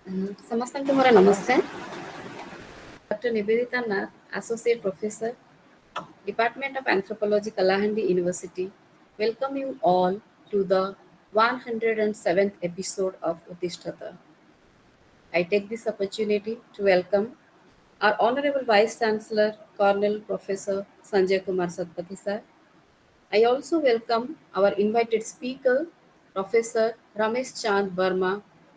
ସମସ୍ତଙ୍କୁ ମୋର ନମସ୍କାର। Dr. Nivedita Nath, Associate Professor, Department of Anthropology, Kalahandi University, welcome you all to the 107th episode of Uttishtata. I take this opportunity to welcome our Honorable Vice Chancellor, Colonel Professor Sanjay Kumar Satpathy sir. I also welcome our invited speaker, Professor Ramesh Chand Verma,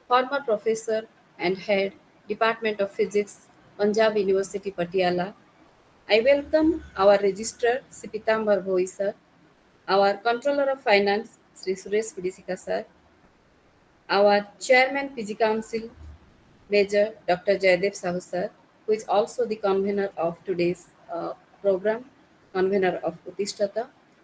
former professor and head, Department of Physics, Punjab University, Patiala. I welcome our registrar, Sipitambar Bhoi sir, our Controller of Finance, Sri Suresh Pidisika sir, our Chairman PG Council, Major Dr. Jaydev Sahu sir, who is also the convener of today's program, convener of Uttishtata.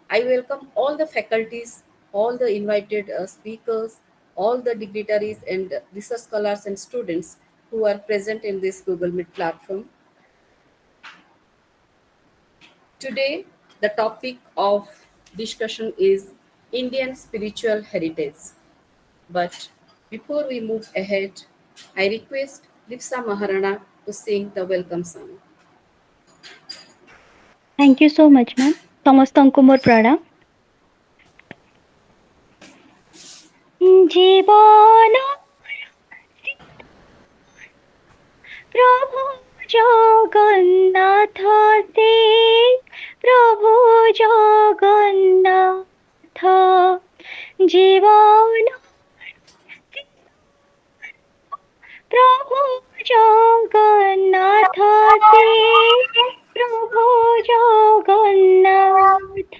I welcome all the faculties, all the invited speakers, all the dignitaries and research scholars and students who are present in this Google Meet platform. Today, the topic of discussion is Indian spiritual heritage. But before we move ahead, I request Lipsa Maharana to sing the welcome song. Thank you so much, ma'am. ସମସ୍ତଙ୍କୁ ମୋର ପ୍ରଣାମ। ଜୀବନ ପ୍ରଭୁ ଜଗନ୍ନାଥ ସେ ପ୍ରଭୁ ଜଗନ୍ନାଥ ଜୀବନ ପ୍ରଭୁ ଜଗନ୍ନାଥ ସେ ପ୍ରଭୁ ଜଗନ୍ନାଥ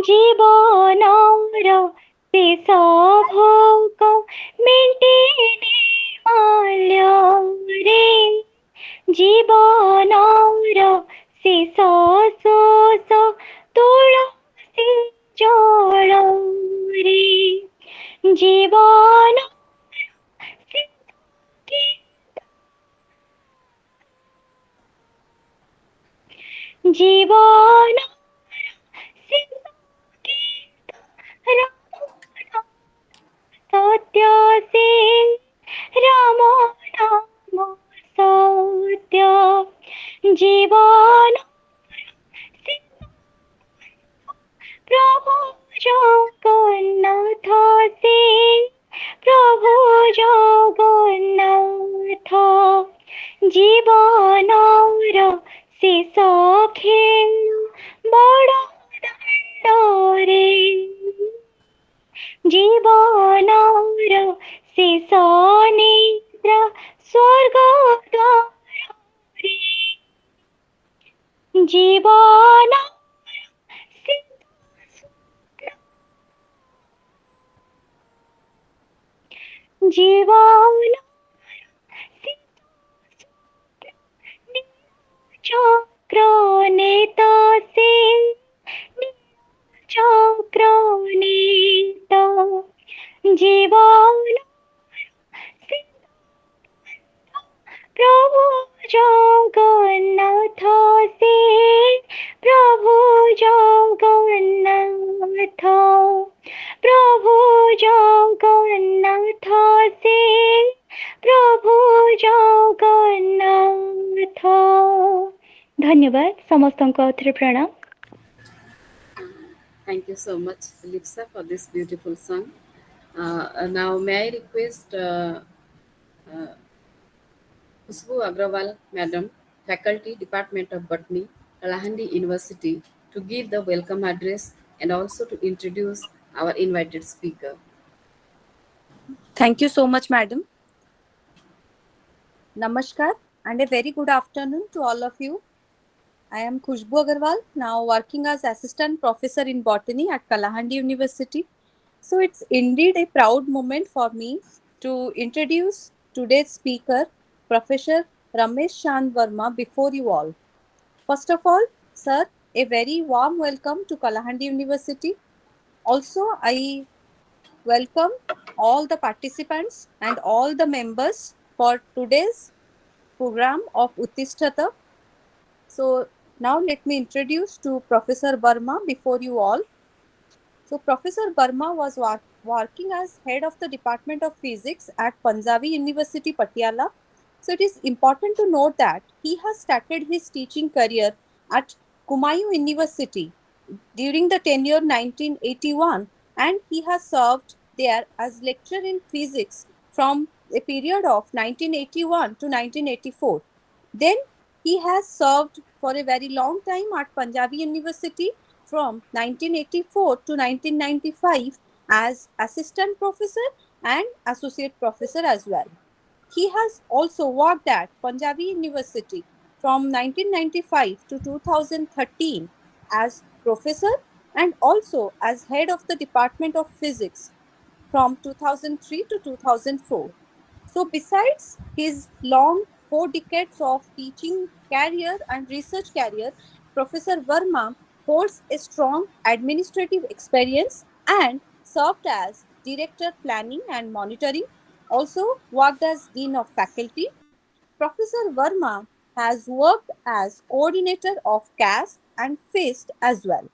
ଜୀବନର ଶେଷ ଭୋଗ ମେଣ୍ଟିନି ମାଲ୍ୟରେ ଜୀବନର ଶେଷ ଶୋଷ ତୁଳସୀ ଜଳରେ ଜୀବନ ଜୀବନ ସତ୍ୟ ସେ ରାମ ନାମ ସତ୍ୟ ଜୀବନ ପ୍ରଭୁ ଜଗନ୍ନାଥ ସେ ପ୍ରଭୁ ଜଗନ୍ନାଥ ଜୀବନର ଶେଷ ଖେଳ ବଡ଼ ଦାଣ୍ଡରେ ଜୀବନର ଶେଷ ନିଦ୍ରା ସ୍ୱର୍ଗ ଦ୍ୱାରରେ ଜୀବନ ଜୀବନ চক্র নেত সে চক্র নেত জীবন প্রভু জগন্নাথ সে প্রভু জগন্নাথ প্রভু জগন্নাথ সে প্রভু জগন্নাଥ ଧନ୍ୟବାଦ ସମସ୍ତଙ୍କୁ ଆଉଥରେ ପ୍ରଣାମ। Thank you so much, Lipsa, for this beautiful song. Now, may I request Khushbu Agrawal, Madam, Faculty, Department of Botany, Kalahandi University, to give the welcome address and also to introduce our invited speaker. Thank you so much, Madam. Namaskar and a very good afternoon to all of you. I am Khushbu Agarwal, now working as Assistant Professor in Botany at Kalahandi University. So it's indeed a proud moment for me to introduce today's speaker, Professor Ramesh Chand Verma, before you all. First of all, sir, a very warm welcome to Kalahandi University. Also, I welcome all the participants and all the members for today's program of Uttishtata. So now let me introduce to Professor Verma before you all. So Professor Verma was working as head of the Department of Physics at Punjabi University, Patiala. So it is important to note that he has started his teaching career at Kumayu University during the tenure 1981, and he has served there as lecturer in physics from a period of 1981 to 1984. Then he has served for a very long time at Punjabi University from 1984 to 1995 as assistant professor and associate professor as well. He has also worked at Punjabi University from 1995 to 2013 as professor and also as head of the Department of Physics from 2003 to 2004. So, besides his long 4 decades of teaching career and research career, Professor Verma holds a strong administrative experience and served as Director Planning and Monitoring, also worked as Dean of Faculty. Professor Verma has worked as coordinator of CAST and FIST as well.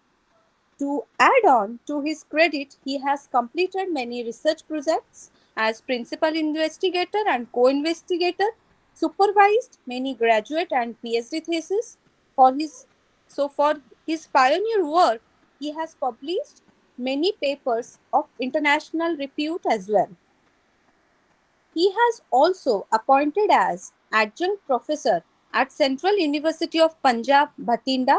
To add on to his credit, he has completed many research projects as principal investigator and co-investigator, supervised many graduate and PhD theses. For his pioneer work, he has published many papers of international repute as well. He has also appointed as adjunct professor at Central University of Punjab, Bhatinda,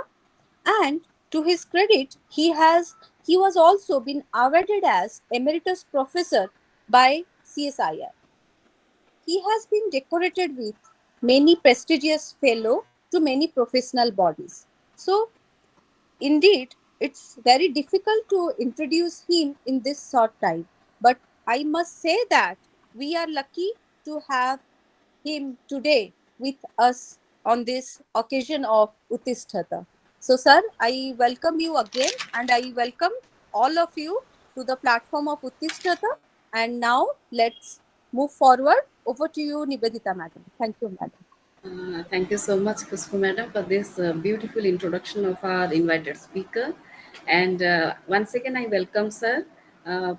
and to his credit, he was also been awarded as emeritus professor by CSIR. He has been decorated with many prestigious fellow to many professional bodies. So indeed, it's very difficult to introduce him in this short time. But I must say that we are lucky to have him today with us on this occasion of Uttisthata. So, sir, I welcome you again and I welcome all of you to the platform of Uttisthata. And now let's move forward. Over to you, Nivedita madam. Thank you, madam. Thank you so much, Kusku Madam, for this beautiful introduction of our invited speaker. And once again, I welcome Sir,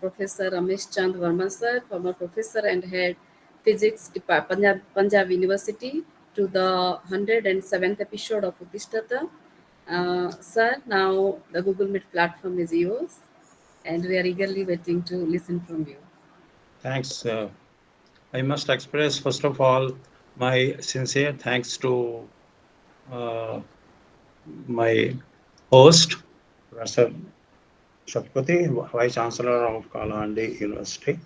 Professor Ramesh Chand Verma Sir, former Professor and Head Physics Department, Punjab University, to the 107th episode of Uttishtata. Sir, now the Google Meet platform is yours, and we are eagerly waiting to listen from you. Thanks. I must express, first of all, my sincere thanks to uh, my host, Professor Shakpati, Vice Chancellor of Kalahandi University,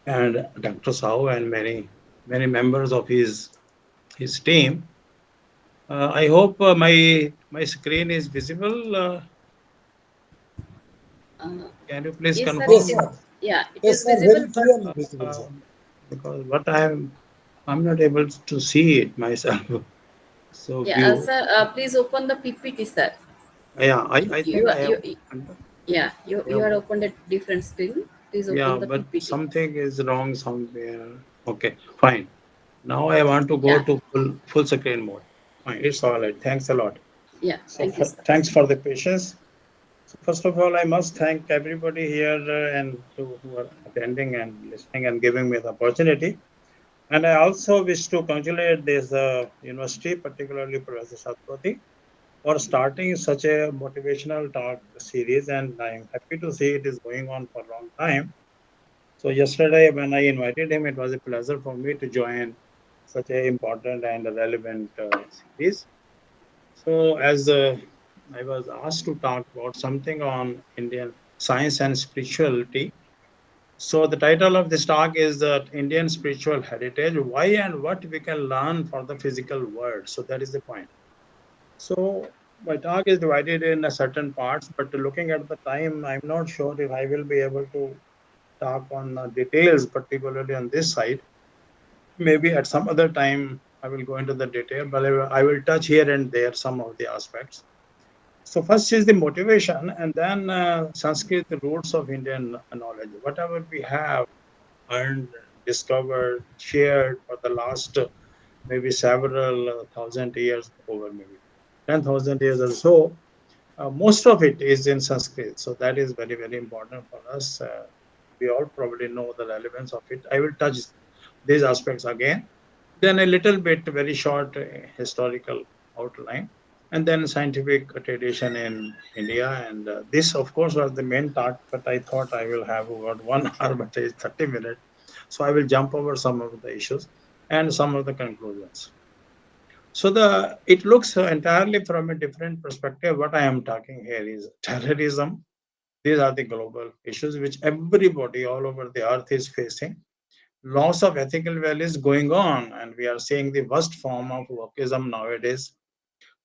and Dr. Sao, and many members of his team. I hope my screen is visible. Uh, Can you please yes, sir. confirm? Yes, sir. Yeah, it Yes, is sir. visible, Very but clearly visible, sir. Because what I'm not able to see it myself. So yeah, view. sir. Please open the PPT, sir. Yeah, I think I have. Yeah, you Yeah, are opened a different screen. Please open yeah, the but PPT. something is wrong somewhere. Okay, fine. Now I want to go Yeah, to full screen mode. Fine, it's all right. Thanks a lot. yeah. So Thank you, sir. thanks for the patience. So first of all, I must thank everybody here and who are attending and listening and giving me the opportunity. And I also wish to congratulate this university, particularly Professor Satpati, for starting such a motivational talk series. And I'm happy to see it is going on for a long time. So yesterday, when I invited him, it was a pleasure for me to join such a important and relevant series. So as I was asked to talk about something on Indian science and spirituality. So the title of this talk is that Indian spiritual heritage, why and what we can learn from the physical world. So that is the point. So my talk is divided in a certain parts, but looking at the time, I'm not sure if I will be able to talk on details, particularly on this side. Maybe at some other time I will go into the detail, but I will touch here and there some of the aspects. So first is the motivation, and then Sanskrit, the roots of Indian knowledge. Whatever we have earned, discovered, shared for the last maybe several thousand years, over maybe 10,000 years or so, most of it is in Sanskrit. So that is very, very important for us. we all probably know the relevance of it. I will touch these aspects again. Then a little bit, very short historical outline, and then scientific tradition in India. And this, of course, was the main talk, but I thought I will have about 1 hour, but it's 30 minutes. So I will jump over some of the issues and some of the conclusions. So it looks entirely from a different perspective. What I am talking here is terrorism. These are the global issues which everybody all over the earth is facing. Loss of ethical values going on, and we are seeing the worst form of wokeism nowadays.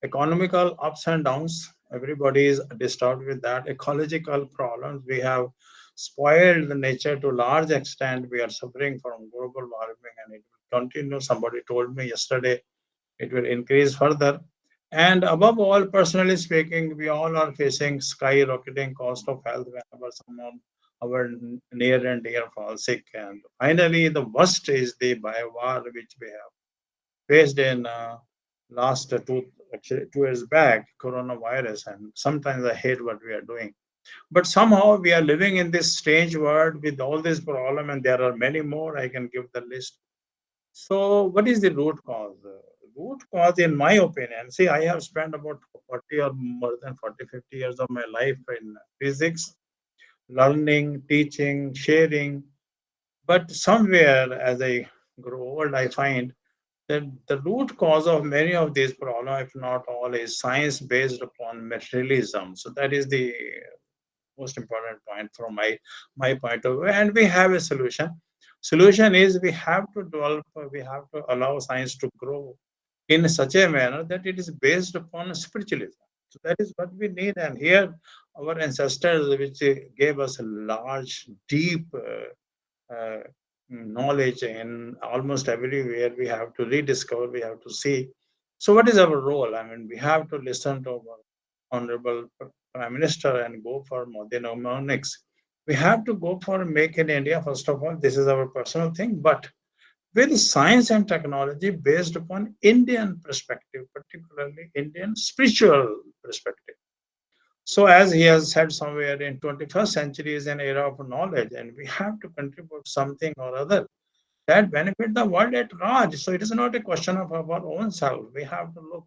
Economical ups and downs, everybody is disturbed with that. Ecological problems, we have spoiled the nature to large extent. We are suffering from global warming, and it will continue. Somebody told me yesterday it will increase further. And above all, personally speaking, we all are facing skyrocketing cost of health whenever someone our near and dear fall sick. And finally, the worst is the bio war which we have faced in last actually 2 years back, coronavirus. And sometimes I hate what we are doing. But somehow we are living in this strange world with all this problem, and there are many more. I can give the list. So, what is the root cause? Root cause, in my opinion, see, I have spent about 40 or more than 40, 50 years of my life in physics, learning, teaching, sharing. But somewhere as I grow old, I find that the root cause of many of these problems, if not all, is science based upon materialism. So, that is the most important point from my point of view. And we have a solution is we have to develop, we have to allow science to grow in such a manner that it is based upon spiritualism. So that is what we need. And here our ancestors which gave us a large deep knowledge in almost everywhere, we have to rediscover, we have to see. So, what is our role? I mean, we have to listen to our Honorable Prime Minister and go for Modinomics. We have to go for Make in India, first of all. This is our personal thing, but with science and technology based upon Indian perspective, particularly Indian spiritual perspective. So, as he has said somewhere, in 21st century is an era of knowledge, and we have to contribute something or other that benefit the world at large. So, it is not a question of our own self. We have to look.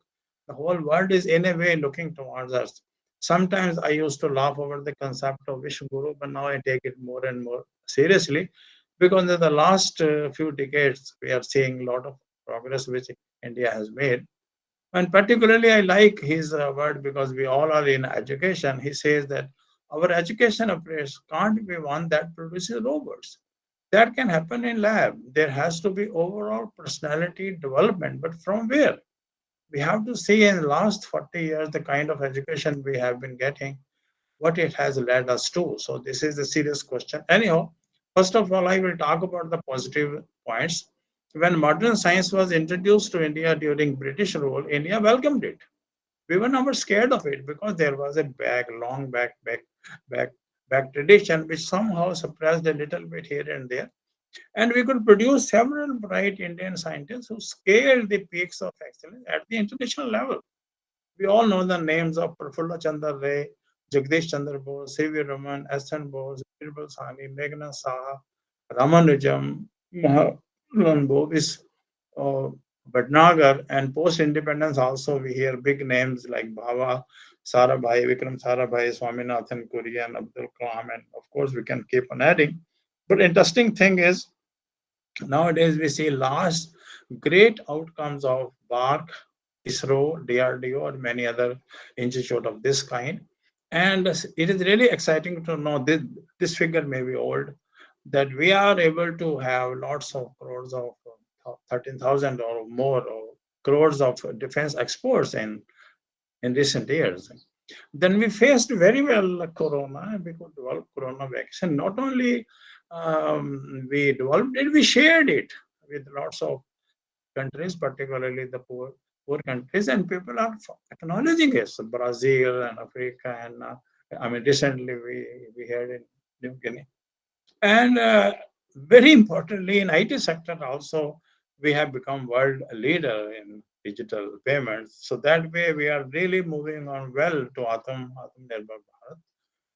The whole world is in a way looking towards us. Sometimes I used to laugh over the concept of Wish Guru, but now I take it more and more seriously because in the last few decades we are seeing a lot of progress which India has made. And particularly, I like his word because we all are in education. He says that our education approach can't be one that produces robots. That can happen in lab. There has to be overall personality development. But from where? We have to see in the last 40 years the kind of education we have been getting, what it has led us to. So this is a serious question. Anyhow, first of all, I will talk about the positive points. When modern science was introduced to India during British rule, India welcomed it. We were never scared of it because there was a long back, back tradition which somehow suppressed a little bit here and there. And we could produce several bright Indian scientists who scaled the peaks of excellence at the international level. We all know the names of Prafulla Chandra Ray, Jagdish Chandra Bose, C.V. Raman, S.N. Bose, Birbal Sahni, Meghna Saha, Ramanujam, Mohan Bobis, uh, Bhatnagar, and post-independence also we hear big names like Bhava, Sarabhai, Vikram Sarabhai, Swaminathan Kurian, Abdul Kalam, and of course we can keep on adding. But interesting thing is nowadays we see last great outcomes of BARC, ISRO, DRDO, or many other institute of this kind. And it is really exciting to know this figure may be old, that we are able to have lots of crores of 13,000 or more or crores of defense exports in recent years. Then we faced very well Corona, and we could develop Corona vaccine. Not only we developed it, we shared it with lots of countries, particularly the poor countries, and people are acknowledging it. So Brazil and Africa, and I mean, recently we had in New Guinea, and very importantly, in IT sector also, we have become world leader in digital payments. So that way, we are really moving on well to Atam Nirbhar Bharat.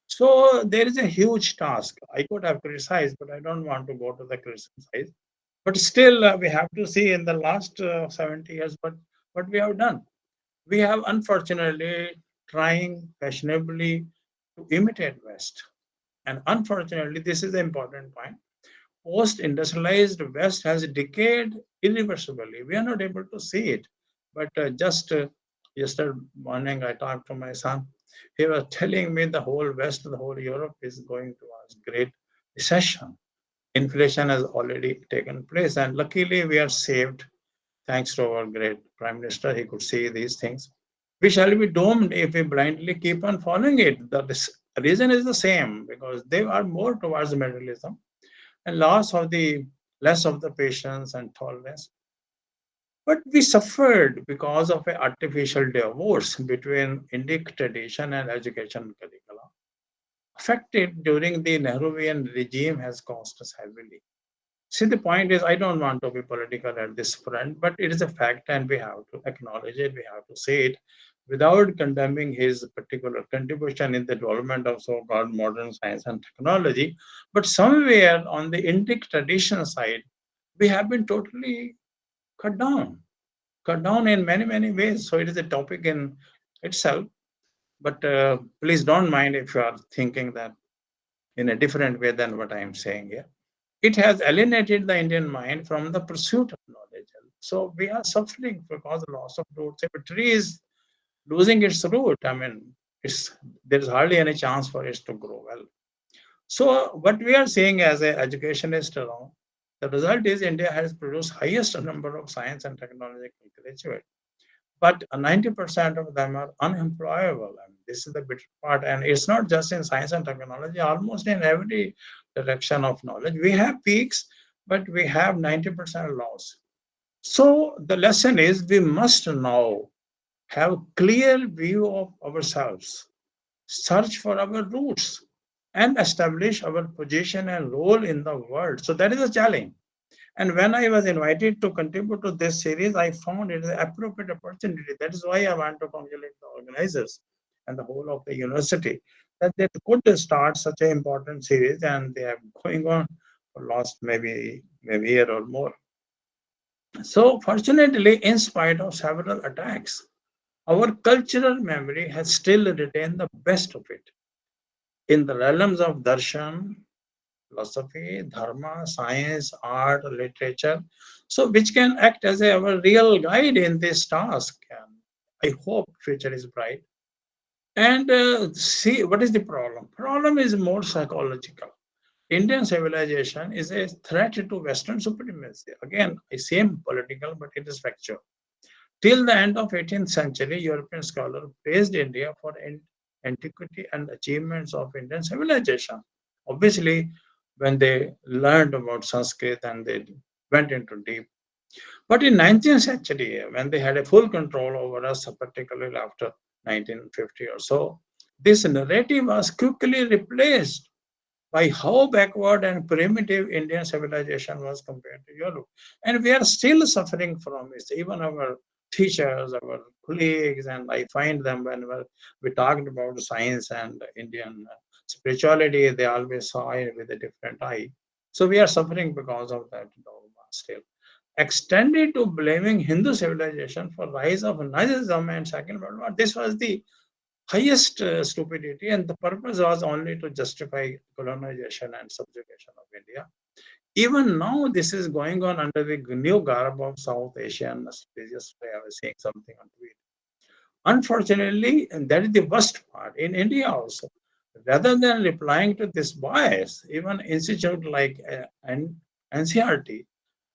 So there is a huge task. I could have criticized, but I don't want to go to the criticize. But still, we have to see in the last 70 years what we have done. We have unfortunately trying fashionably to imitate West. And unfortunately, this is the important point. Post-industrialized West has decayed irreversibly. We are not able to see it. But just yesterday morning, I talked to my son. He was telling me the whole West, the whole Europe is going towards great recession. Inflation has already taken place, and luckily we are saved thanks to our great Prime Minister. He could see these things. We shall be doomed if we blindly keep on following it. The reason is the same because they are more towards materialism and less of the patience and tolerance. But we suffered because of an artificial divorce between Indic tradition and education curricula. Affected during the Nehruvian regime has cost us heavily. See, the point is, I don't want to be political at this front, but it is a fact and we have to acknowledge it, we have to say it without condemning his particular contribution in the development of so called modern science and technology. But somewhere on the Indic tradition side, we have been totally cut down, cut down in many, many ways. So it is a topic in itself. But please don't mind if you are thinking that in a different way than what I am saying here. It has alienated the Indian mind from the pursuit of knowledge. So we are suffering because of loss of roots. If a tree is losing its root, I mean, there is hardly any chance for it to grow well. So what we are saying as an educationist, the result is India has produced highest number of science and technological graduates, but 90% of them are unemployable. And this is the bitter part. And it's not just in science and technology, almost in every direction of knowledge. We have peaks, but we have 90% loss. So the lesson is we must now have clear view of ourselves, search for our roots, and establish our position and role in the world. So that is a challenge. And when I was invited to contribute to this series, I found it an appropriate opportunity. That is why I want to congratulate the organizers and the whole of the university that they could start such an important series, and they have going on for last maybe year or more. So fortunately, in spite of several attacks, our cultural memory has still retained the best of it in the realms of darshan, philosophy, dharma, science, art, literature. So, which can act as our real guide in this task. And I hope future is bright. And see, what is the problem? Problem is more psychological. Indian civilization is a threat to Western supremacy. Again, I say political, but it is factual. Till the end of 18th century, European scholars praised India for antiquity and achievements of Indian civilization. Obviously, when they learned about Sanskrit and they went into deep. But in 19th century, when they had a full control over us, particularly after 1950 or so, this narrative was quickly replaced by how backward and primitive Indian civilization was compared to Europe. And we are still suffering from it. Even our teachers, our colleagues, and I find them whenever we talked about science and Indian spirituality, they always saw it with a different eye. So we are suffering because of that dogma still. Extended to blaming Hindu civilization for rise of Nazism and Second World War. This was the highest stupidity, and the purpose was only to justify colonization and subjugation of India. Even now, this is going on under the new garb of South Asian religious way. I was saying something on Twitter. Unfortunately, and that is the worst part in India also. Rather than replying to this bias, even institute like NCRT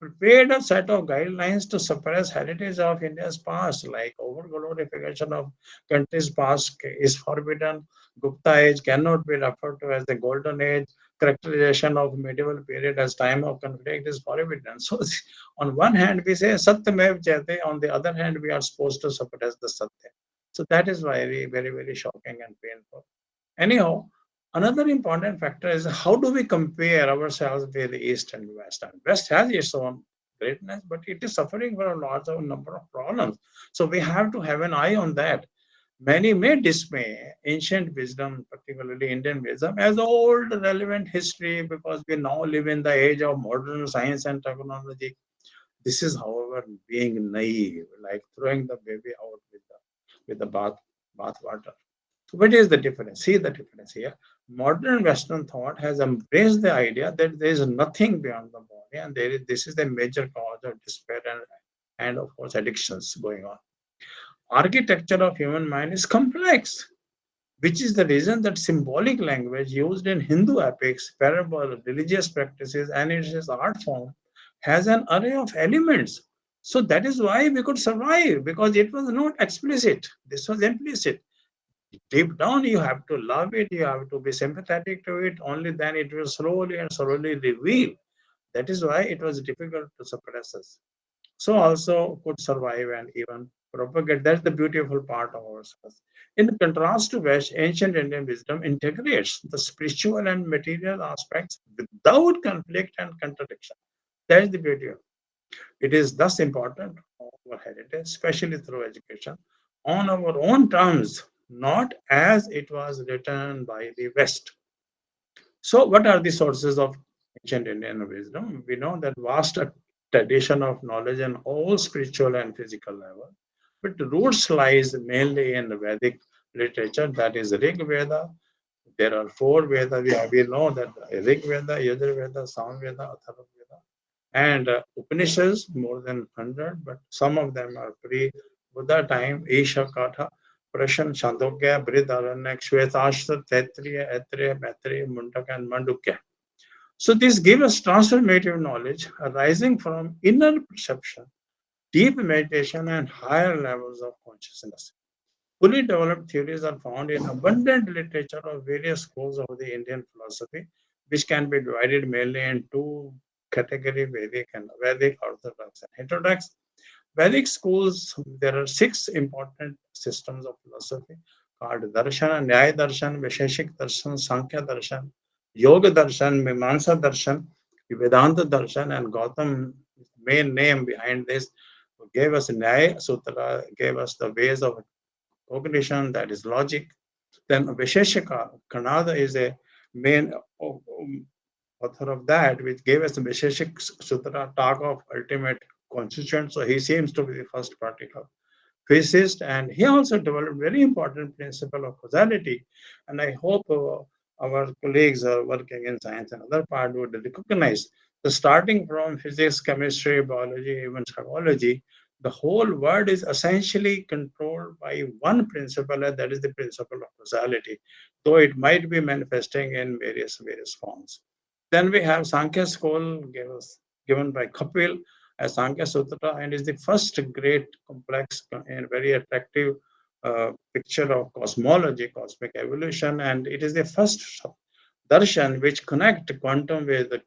prepared a set of guidelines to suppress heritage of India's past, like over-glorification of country's past is forbidden. Gupta age cannot be referred to as the golden age. Characterization of medieval period as time of conflict is forbidden. So, on one hand, we say Satyamev Jayate. On the other hand, we are supposed to suppress the Satya. So that is very, very, very shocking and painful. Anyhow, another important factor is how do we compare ourselves with the East and West? And West has its own greatness, but it is suffering from a large number of problems. So we have to have an eye on that. Many may dismay ancient wisdom, particularly Indian wisdom, as old relevant history because we now live in the age of modern science and technology. This is, however, being naive, like throwing the baby out with the bath water. So what is the difference? See the difference here. Modern Western thought has embraced the idea that there is nothing beyond the body, and this is the major cause of despair and of course addictions going on. Architecture of human mind is complex, which is the reason that symbolic language used in Hindu epics, parable, religious practices, and its art form has an array of elements. So that is why we could survive because it was not explicit. This was implicit. Deep down, you have to love it, you have to be sympathetic to it, only then it will slowly and slowly reveal. That is why it was difficult to suppress us. So also could survive and even propagate. That's the beautiful part of ourselves. In contrast to West, ancient Indian wisdom integrates the spiritual and material aspects without conflict and contradiction. That is the beauty of it. It is thus important for our heritage, especially through education, on our own terms, not as it was written by the West. So, what are the sources of ancient Indian wisdom? We know that vast tradition of knowledge on all spiritual and physical level, but the roots lies mainly in the Vedic literature, that is Rig Veda. There are four Vedas. We know that Rig Veda, Yajur Veda, Sam Veda, Atharva Veda, and Upanishads more than 100, but some of them are pre-Buddha time. Isha Katha, Prashan, Chandogya, Brihadaranyaka, Shvetashtra, Taittiriya, Aitreya, Maitreya, Mundaka, and Mandukya. So this gives us transformative knowledge arising from inner perception, deep meditation, and higher levels of consciousness. Fully developed theories are found in abundant literature of various schools of the Indian philosophy, which can be divided mainly in two categories: Vedic, Orthodox, and Heterodox. Vedic schools, there are six important systems of philosophy called Darshana, Nyaya Darshan, Visheshik Darshan, Sankhya Darshan, Yoga Darshan, Mimamsa Darshan, Vedanta Darshan, and Gautam, main name behind this, gave us Nyaya Sutra, gave us the ways of cognition, that is logic. Then Visheshika, Kanada is a main author of that, which gave us the Visheshik Sutra, talk of ultimate constituent. So he seems to be the first particle physicist, and he also developed very important principle of causality. And I hope our colleagues are working in science and other part would recognize the starting from physics, chemistry, biology, even psychology, the whole world is essentially controlled by one principle, and that is the principle of causality, though it might be manifesting in various forms. Then we have Sankhya school given by Kapil as Sankhya Sutra, and is the first great complex and very attractive picture of cosmology, cosmic evolution, and it is the first darshan which connect quantum with the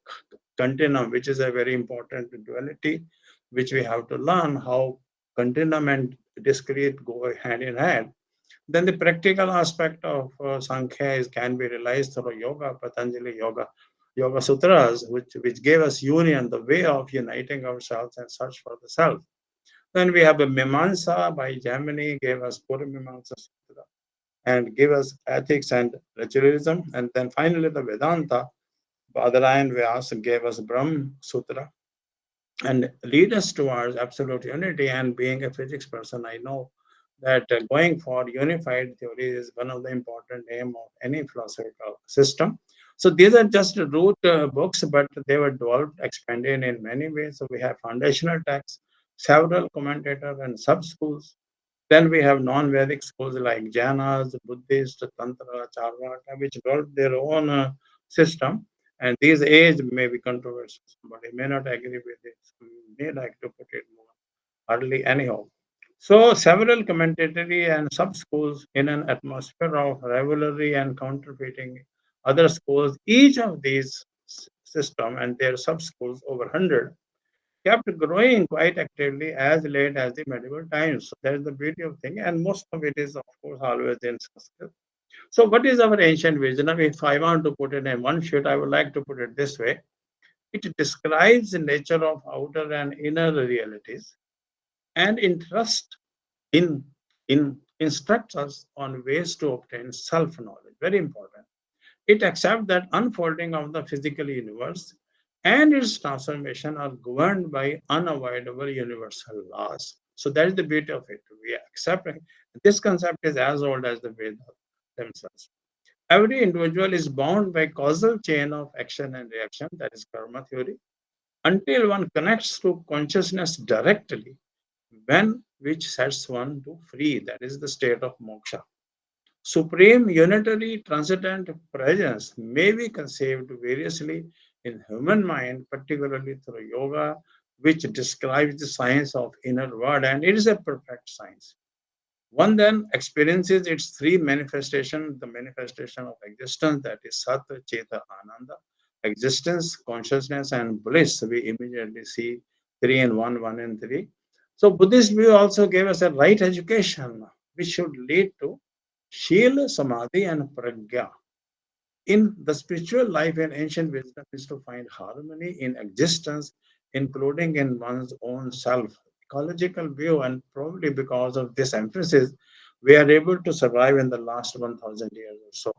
continuum, which is a very important duality, which we have to learn how continuum and discrete go hand in hand. Then the practical aspect of Sankhya can be realized through yoga, Patanjali Yoga Sutras, which gave us union, the way of uniting ourselves and search for the self. Then we have a Mimamsa by Gemini, gave us Pura Mimamsa Sutra and give us ethics and naturalism. And then finally the Vedanta, Badarayan Vyasa gave us Brahm Sutra and lead us towards absolute unity. And being a physics person, I know that going for unified theory is one of the important aim of any philosophical system. So these are just root books, but they were developed, expanded in many ways. So we have foundational texts, several commentators and sub schools. Then we have non-Vedic schools like Jainas, Buddhist, Tantra, Charvaka, which developed their own system. And these age may be controversial. Somebody may not agree with it. So you may like to put it more early anyhow. So several commentatory and sub-schools in an atmosphere of rivalry and counterfeiting other schools, each of these system and their sub-schools over 100 kept growing quite actively as late as the medieval times. So that is the beauty of thing, and most of it is, of course, always in Sanskrit. So, what is our ancient wisdom? If I want to put it in one sheet, I would like to put it this way: it describes the nature of outer and inner realities, and interest in instructs us on ways to obtain self-knowledge. Very important. It accepts that unfolding of the physical universe and its transformation are governed by unavoidable universal laws. So that is the beauty of it. We accept it. This concept is as old as the Vedas themselves. Every individual is bound by causal chain of action and reaction, that is karma theory, until one connects to consciousness directly, when which sets one to free, that is the state of moksha. Supreme unitary transcendent presence may be conceived variously in human mind, particularly through yoga, which describes the science of inner world, and it is a perfect science. One then experiences its three manifestations, the manifestation of existence, that is Sat, Cheta, Ananda. Existence, consciousness, and bliss, we immediately see three in one, one in three. So Buddhist view also gave us a right education, which should lead to Shila, Samadhi, and Pragya. In the spiritual life and ancient wisdom is to find harmony in existence, including in one's own self. Ecological view, and probably because of this emphasis, we are able to survive in the last 1000 years or so.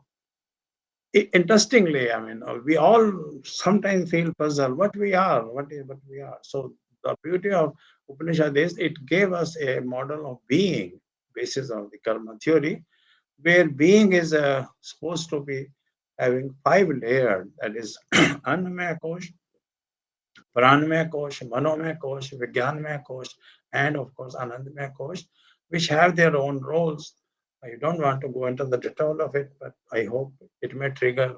Interestingly, I mean, we all sometimes feel puzzled what we are, what we are. So the beauty of Upanishad is it gave us a model of being, basis of the karma theory, where being is supposed to be having five layers, that is Annamaya Kosh, Pranamaya Kosh, Manomaya Kosh, Vijnanamaya Kosh, and of course Anandamaya Kosh, which have their own roles. I don't want to go into the detail of it, but I hope it may trigger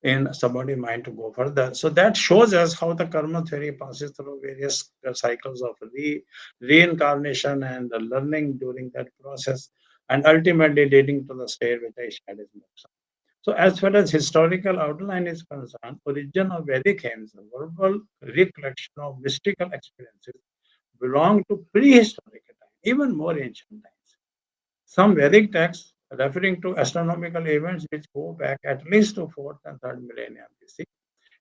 in somebody's mind to go further. So that shows us how the karma theory passes through various cycles of reincarnation and the learning during that process, and ultimately leading to the state which I shared is moksha. So, as far as historical outline is concerned, origin of Vedic hymns, verbal recollection of mystical experiences, belong to prehistoric time, even more ancient times. Some Vedic texts referring to astronomical events which go back at least to 4th and 3rd millennium BC.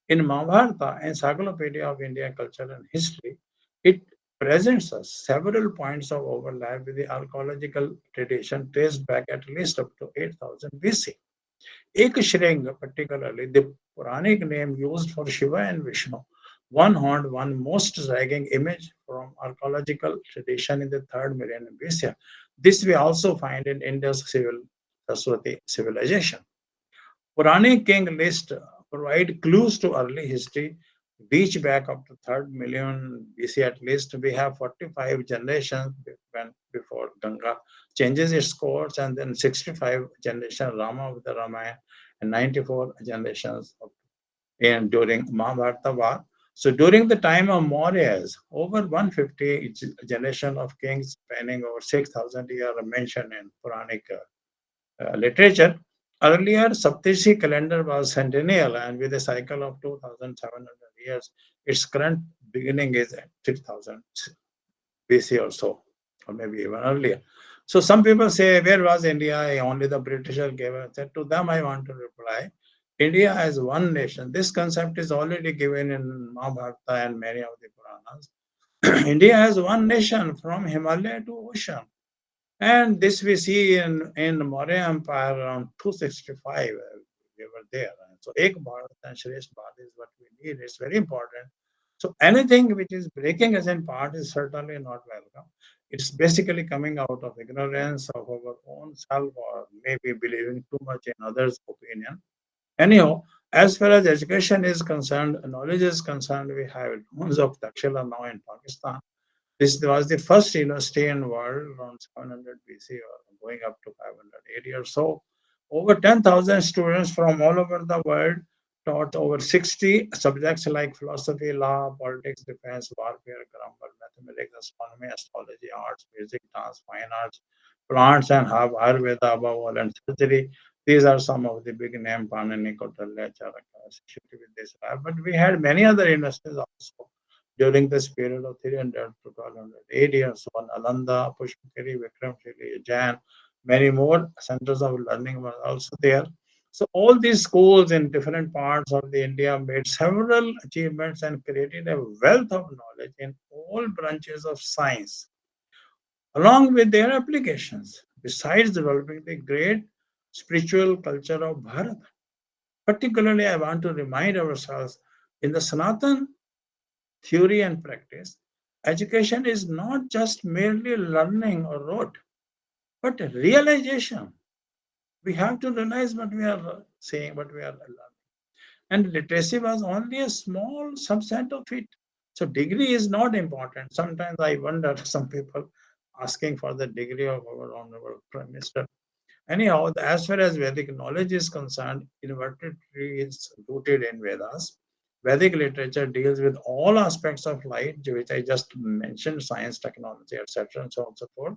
In Mahabharata, Encyclopedia of India Culture and History, it presents us several points of overlap with the archaeological tradition traced back at least up to 8000 BC. Ekshring, particularly the Puranic name used for Shiva and Vishnu, one horned, one most striking image from archaeological tradition in the 3rd millennium BC. This we also find in India's civil Saraswati civilization. Puranic king list provide clues to early history, reach back up to 3rd million BC at least. We have 45 generations before Ganga changes its course, and then 65 generation Rama with the Ramayana, and 94 generations in during Mahabharata war. So during the time of Mauryas, over 150 generation of kings spanning over 6,000 years are mentioned in Puranic literature. Earlier, Saptarishi calendar was centennial and with a cycle of 2,700 years. Its current beginning is at 6,000 BC or so, or maybe even earlier. So some people say, where was India? Only the British gave us. To them, I want to reply, India as one nation. This concept is already given in Mahabharata and many of the Puranas. India has one nation from Himalaya to ocean. And this we see in Maurya Empire around 265. We were there. So Ek Bharat and Shresth Bharat is what we need. It's very important. So anything which is breaking us in part is certainly not welcome. It's basically coming out of ignorance of our own self, or maybe believing too much in others' opinion. Anyhow, as far as education is concerned, knowledge is concerned, we have ruins of Takshila now in Pakistan. This was the first university in the world around 700 BC or going up to 580 or so. Over 10,000 students from all over the world taught over 60 subjects like philosophy, law, politics, defense, warfare, grammar, mathematics, astronomy, astrology, arts, music, dance, fine arts, plants and herb, Ayurveda above all, and surgery. These are some of the big name Panini, Kautilya, Charaka, associated with this. But we had many other universities also during this period of 300 to 1200 AD and so on. Alanda, Pushpakari, Vikramshili, Jain, many more centers of learning were also there. So all these schools in different parts of the India made several achievements and created a wealth of knowledge in all branches of science, along with their applications. besides developing the great spiritual culture of Bharat. Particularly, I want to remind ourselves in the Sanatan theory and practice, education is not just merely learning or rote, but realization. We have to realize what we are saying, what we are learning. And literacy was only a small subset of it. So degree is not important. Sometimes I wonder some people asking for the degree of our honorable Prime Minister. Anyhow, as far as Vedic knowledge is concerned, invertebrate is rooted in Vedas. Vedic literature deals with all aspects of life, which I just mentioned, science, technology, etc., and so on and so forth.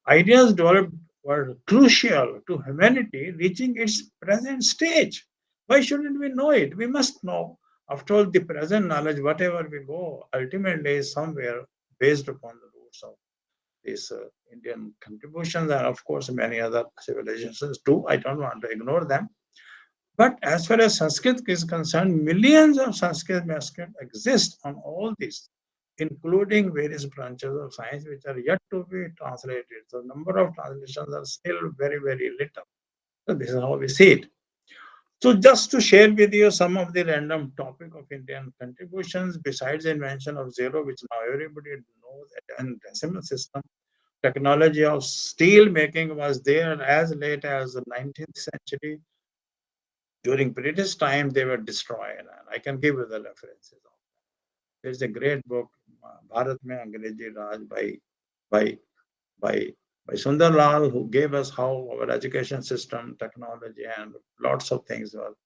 Ideas developed were crucial to humanity reaching its present stage. Why shouldn't we know it? We must know. After all, the present knowledge, whatever we go, ultimately is somewhere based upon the roots of these Indian contributions and, of course, many other civilizations too. I don't want to ignore them. But as far as Sanskrit is concerned, millions of Sanskrit manuscripts exist on all these, including various branches of science which are yet to be translated. So, number of translations are still very, very little. So, this is how we see it. So, just to share with you some of the random topic of Indian contributions, besides the invention of zero, which now everybody knows, and decimal system, technology of steel making was there as late as the 19th century. During British time, they were destroyed. And I can give you the references. There's a great book, Bharat Mein Angrezi Raj by, by, by Sundar Lal, who gave us how our education system, technology, and lots of things were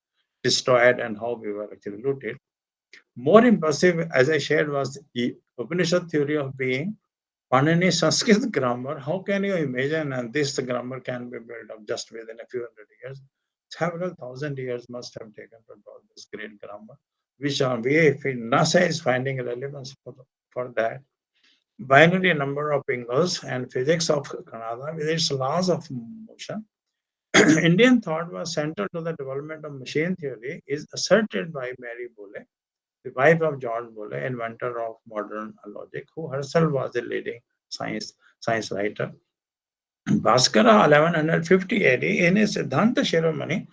destroyed and how we were actually looted. More impressive, as I shared, was the Upanishad theory of being. Panini Sanskrit grammar, how can you imagine? And this grammar can be built up just within a few hundred years. Several thousand years must have taken to build this great grammar, which NASA is finding relevance for that. Binary number of Ingalls and physics of Canada with its laws of motion. Indian thought was central to the development of machine theory, is asserted by Mary Boole, the wife of George Boole, inventor of modern logic, who herself was a leading science writer. Bhaskara, 1150 AD, in his Siddhanta Shiromani,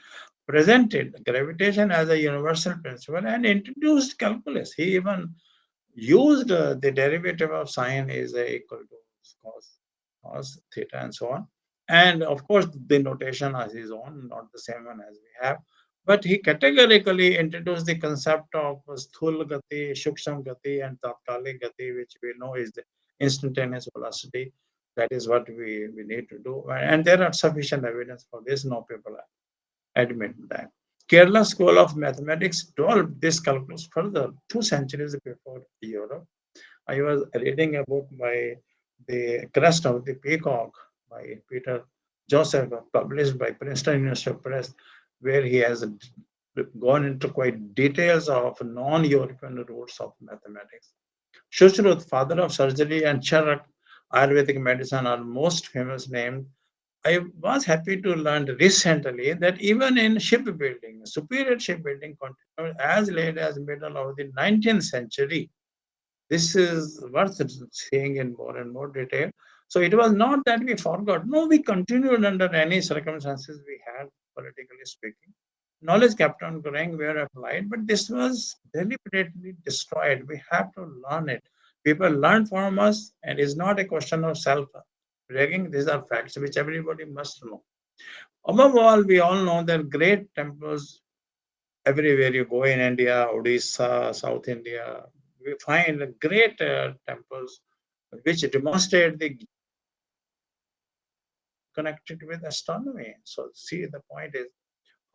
presented gravitation as a universal principle and introduced calculus. He even used the derivative of sine is equal to cos theta and so on. And of course, the notation is his own, not the same one as we have. But he categorically introduced the concept of sthul gati, shuksham gati, and tatkalik gati, which we know is the instantaneous velocity. That is what we need to do. And there are sufficient evidence for this. No people admit that. Kerala School of Mathematics developed this calculus further 2 centuries before Europe. I was reading about the Crest of the Peacock by Peter Joseph, published by Princeton University Press, where he has gone into quite details of non-European roots of mathematics. Shushruth, father of surgery, and Charak, Ayurvedic medicine, are most famous names. I was happy to learn recently that even in shipbuilding, superior shipbuilding continued as late as middle of the 19th century. This is worth seeing in more and more detail. So it was not that we forgot. No, we continued under any circumstances we had, politically speaking. Knowledge kept on growing where applied, but this was deliberately destroyed. We have to learn it. People learn from us, and it's not a question of self-bragging. These are facts which everybody must know. Above all, we all know that great temples everywhere you go in India, Odisha, South India, we find great temples which demonstrate the connected with astronomy. So, see, the point is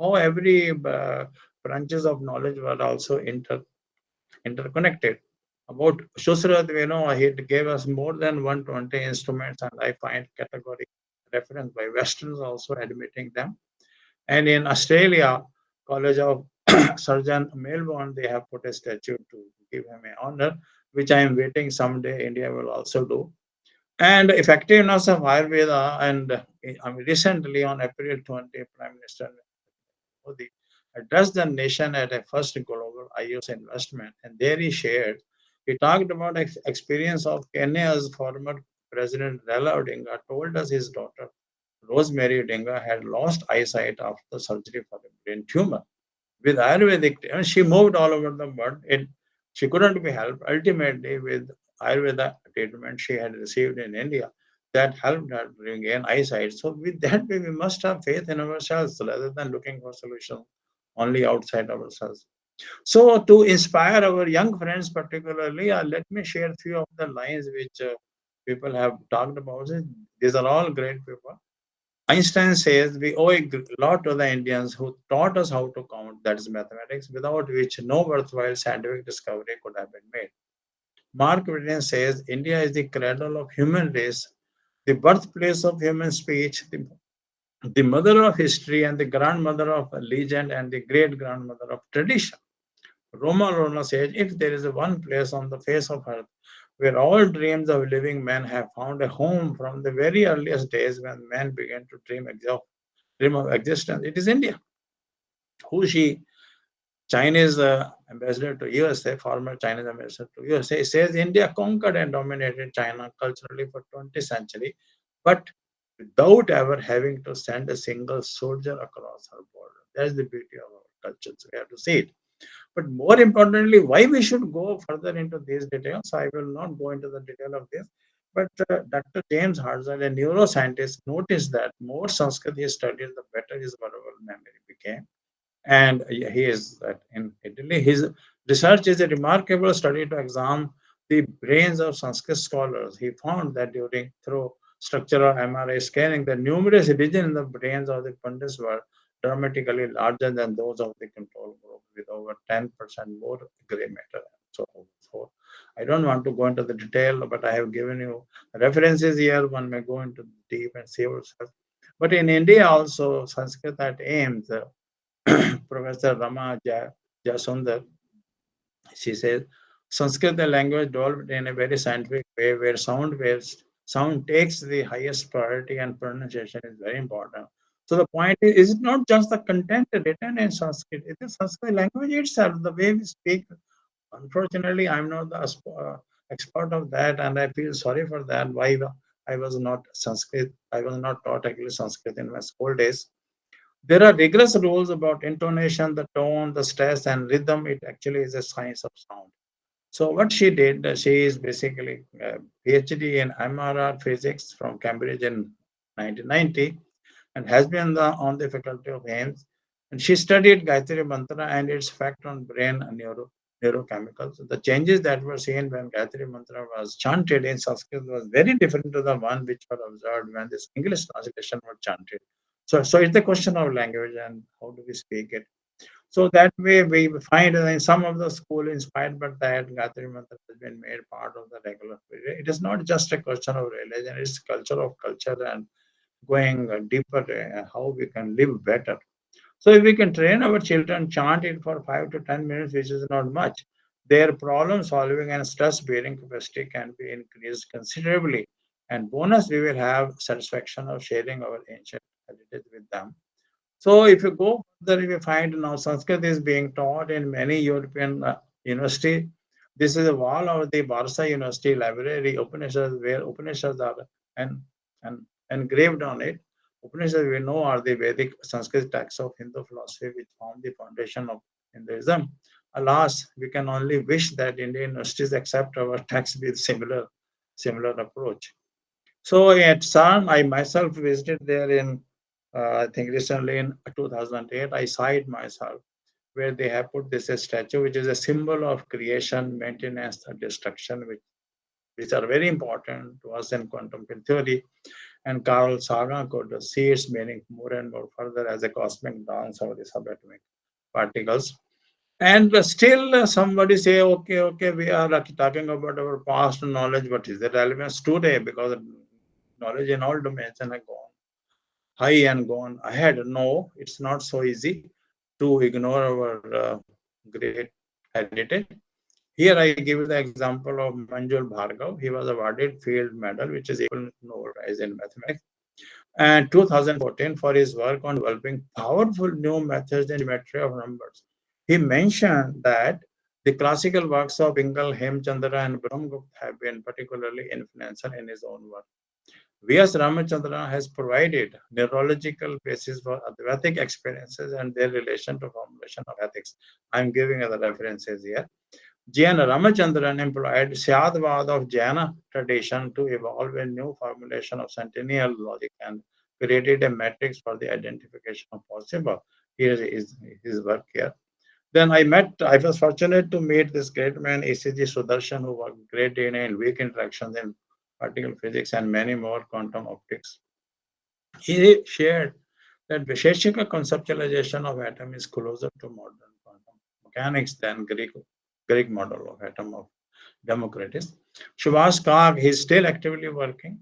how every branches of knowledge were also interconnected. About Shusrat, we know he gave us more than 120 instruments, and I find category reference by Westerns also admitting them. And in Australia, College of Surgeon Melbourne, they have put a statue to give him an honor, which I am waiting someday India will also do. And effectiveness of Ayurveda, and recently on April 20, Prime Minister Modi addressed the nation at a first global IUS investment, and there he talked about experience of Kenya's former President Raila Odinga, told us his daughter Rosemary Denga had lost eyesight after surgery for a brain tumor. With Ayurvedic, and she moved all over the world. She couldn't be helped. Ultimately, with Ayurveda treatment she had received in India, that helped her regain eyesight. So, with that, we must have faith in ourselves rather than looking for solutions only outside ourselves. So, to inspire our young friends, particularly, let me share a few of the lines which people have talked about. These are all great people. Einstein says we owe a lot to the Indians who taught us how to count, that is mathematics, without which no worthwhile scientific discovery could have been made. Mark Twain says India is the cradle of human race, the birthplace of human speech, the mother of history, and the grandmother of legend, and the great grandmother of tradition. Roma says if there is one place on the face of earth where all dreams of living men have found a home from the very earliest days when men began to dream of existence, it is India. Who she, Chinese ambassador to USA, former Chinese ambassador to USA, says India conquered and dominated China culturally for 20th century, but without ever having to send a single soldier across her border. That is the beauty of our culture. So we have to see it. But more importantly, why we should go further into these details, I will not go into the detail of this. But Dr. James Hartzell, a neuroscientist, noticed that more Sanskrit he studied, the better his verbal memory became. And he is in Italy. His research is a remarkable study to examine the brains of Sanskrit scholars. He found that through structural MRI scanning, the numerous regions in the brains of the Pandits were dramatically larger than those of the control group, with over 10% more gray matter. So I don't want to go into the detail, but I have given you references here. One may go into deep and see yourself. But in India also, Sanskrit at AIMS, Professor Rama Jasundar, she says, Sanskrit the language developed in a very scientific way where sound takes the highest priority and pronunciation is very important. So the point is it not just the content written in Sanskrit, it is Sanskrit language itself, the way we speak. Unfortunately, I'm not the expert of that, and I feel sorry for that. Why I was not Sanskrit, I was not taught actually Sanskrit in my school days. There are rigorous rules about intonation, the tone, the stress, and rhythm. It actually is a science of sound. So what she did, she is basically a PhD in MRR physics from Cambridge in 1990, and has been on the faculty of AIMS. And she studied Gayatri Mantra and its effect on brain and neurochemicals. The changes that were seen when Gayatri Mantra was chanted in Sanskrit was very different to the one which were observed when this English translation was chanted. So it's the question of language and how do we speak it. So that way we find in some of the school inspired by that Gayatri Mantra has been made part of the regular. It is not just a question of religion, it's culture of culture and going deeper how we can live better. So if we can train our children, chant it for 5 to 10 minutes, which is not much, their problem solving and stress bearing capacity can be increased considerably. And bonus, we will have satisfaction of sharing our ancient heritage with them. So if you go further, if you find now Sanskrit is being taught in many European university. This is a wall of the Varsa University library, Upanishads, where Upanishads are and, and engraved on it. Upanishads we know are the Vedic Sanskrit texts of Hindu philosophy which form the foundation of Hinduism. Alas, we can only wish that Indian universities accept our text with similar approach. So at CERN, I myself visited there in, I think recently in 2008, I saw it myself, where they have put this statue, which is a symbol of creation, maintenance, and destruction, which are very important to us in quantum field theory. And Carl Sagan could see its meaning more and more further as a cosmic dance of the subatomic particles. And still somebody say, okay, we are talking about our past knowledge, but is the relevance today? Because knowledge in all domains and have gone high and gone ahead. No, it's not so easy to ignore our great heritage. Here I give you the example of Manjul Bhargav. He was awarded Field Medal, which is equal to Nobel Prize in Mathematics, and 2014 for his work on developing powerful new methods in geometry of numbers. He mentioned that the classical works of Bingal, Hemchandra, and Brahmgupta have been particularly influential in his own work. V.S. Ramachandran has provided neurological basis for Advaitic experiences and their relation to formulation of ethics. I am giving other references here. J.N. Ramachandran employed Syadvad of Jaina tradition to evolve a new formulation of centennial logic and created a matrix for the identification of possible. Here is his work here. Then I was fortunate to meet this great man, ECG Sudarshan, who worked great in and weak interactions in particle physics and many more quantum optics. He shared that Visheshika conceptualization of atom is closer to modern quantum mechanics than Greek model of atom of Democritus. Subhash Kag, he is still actively working.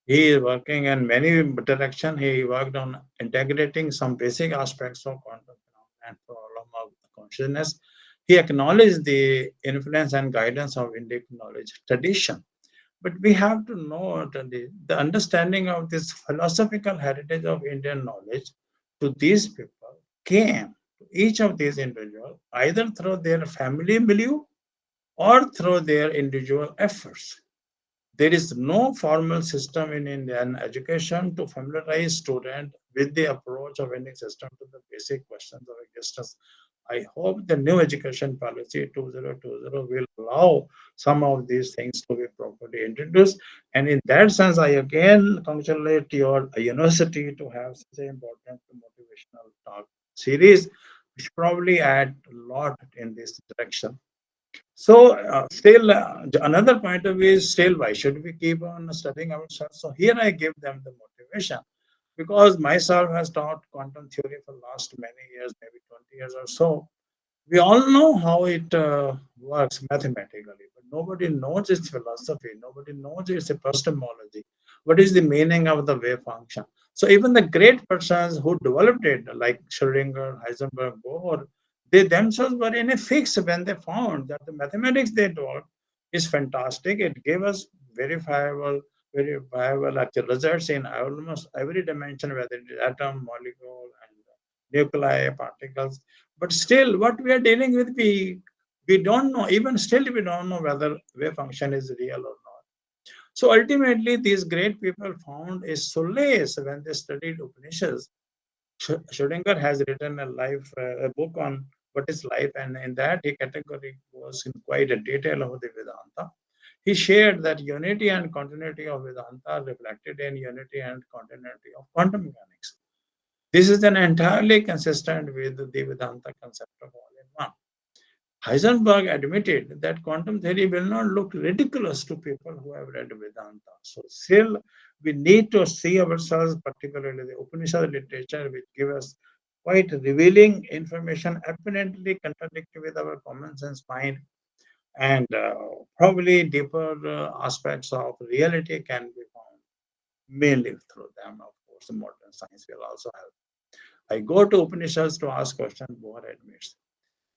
He is working in many directions. He worked on integrating some basic aspects of quantum phenomena and problem of consciousness. He acknowledged the influence and guidance of Indic knowledge tradition. But we have to know that the understanding of this philosophical heritage of Indian knowledge to these people came to each of these individuals either through their family milieu or through their individual efforts. There is no formal system in Indian education to familiarize students with the approach of any system to the basic questions of existence. I hope the new education policy 2020 will allow some of these things to be properly introduced. And in that sense, I again congratulate your university to have such an important motivational talk series, which probably add a lot in this direction. So, still, another point of view is still why should we keep on studying ourselves? So, here I give them the motivation because myself has taught quantum theory for last many years, maybe 20 years or so. We all know how it works mathematically, but nobody knows its philosophy. Nobody knows its epistemology. What is the meaning of the wave function? So even the great persons who developed it, like Schrödinger, Heisenberg, Bohr, they themselves were in a fix when they found that the mathematics they developed is fantastic. It gave us verifiable actual results in almost every dimension, whether it is atom, molecule, and nuclei, particles. But still, what we are dealing with, we don't know. Even still, we don't know whether wave function is real or not. So ultimately, these great people found a solace when they studied Upanishads. Schrödinger has written a book on what is life, and in that he category goes in quite a detail of the Vedanta. He shared that unity and continuity of Vedanta are reflected in unity and continuity of quantum mechanics. This is then entirely consistent with the Vedanta concept of all in one. Heisenberg admitted that quantum theory will not look ridiculous to people who have read Vedanta. So, still, we need to see ourselves, particularly the Upanishad literature, which give us quite revealing information, apparently contradictory with our common sense mind, and probably deeper aspects of reality can be found mainly through them. Of course, modern science will also help. I go to Upanishads to ask questions, Bohr admits.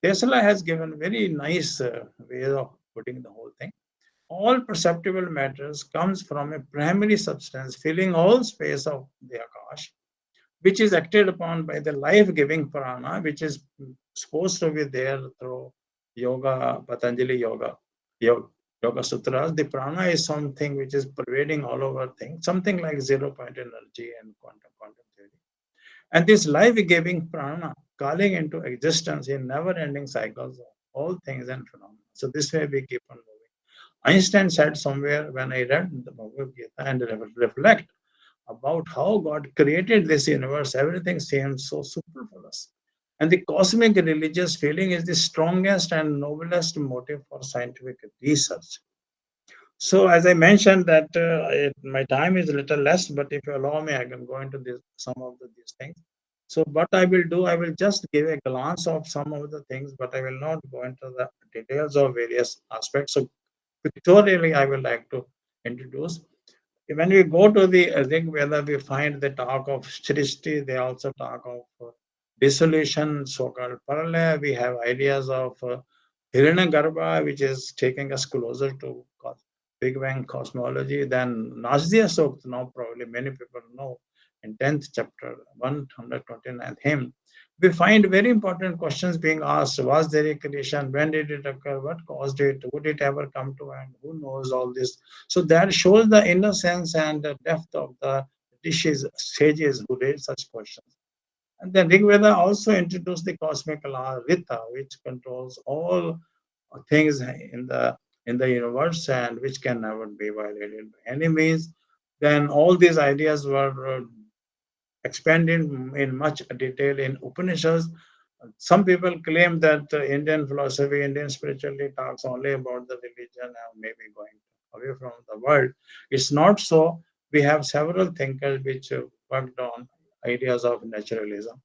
Tesla has given very nice way of putting the whole thing. All perceptible matters comes from a primary substance filling all space of the Akash, which is acted upon by the life-giving prana, which is supposed to be there through yoga, Patanjali yoga sutras. The prana is something which is pervading all over things, something like zero-point energy and quantum theory. And this life-giving prana calling into existence in never-ending cycles of all things and phenomena. So this way we keep on moving. Einstein said somewhere when I read the Bhagavad Gita and reflect about how God created this universe, everything seems so superfluous. And the cosmic religious feeling is the strongest and noblest motive for scientific research. So, as I mentioned, that my time is a little less, but if you allow me, I can go into some of these things. So, what I will do, I will just give a glance of some of the things, but I will not go into the details of various aspects. So, pictorially, I would like to introduce. When we go to the Rig Veda, we find the talk of Srishti, they also talk of dissolution, so-called Paralaya. We have ideas of Hiranyagarbha, which is taking us closer to Big Bang cosmology. Then Nasdya Sukta, now probably many people know, in 10th chapter, 129th hymn, we find very important questions being asked. Was there a creation? When did it occur? What caused it? Would it ever come to end? Who knows all this? So that shows the innocence and the depth of the rishis, sages who raised such questions. And then Rig Veda also introduced the cosmic law Rita, which controls all things in the universe and which can never be violated by any means. Then all these ideas were expanded in much detail in Upanishads. Some people claim that Indian philosophy, Indian spirituality talks only about the religion and maybe going away from the world. It's not so. We have several thinkers which worked on ideas of naturalism.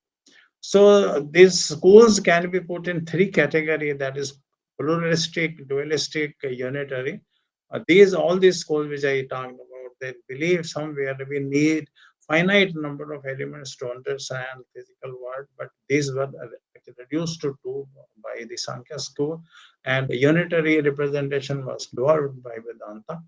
So these schools can be put in three categories, that is pluralistic, dualistic, unitary. These all these schools which I talked about, they believe somewhere we need finite number of elements to understand physical world, but these were reduced to two by the Sankhya school, and unitary representation was dwarfed by Vedanta.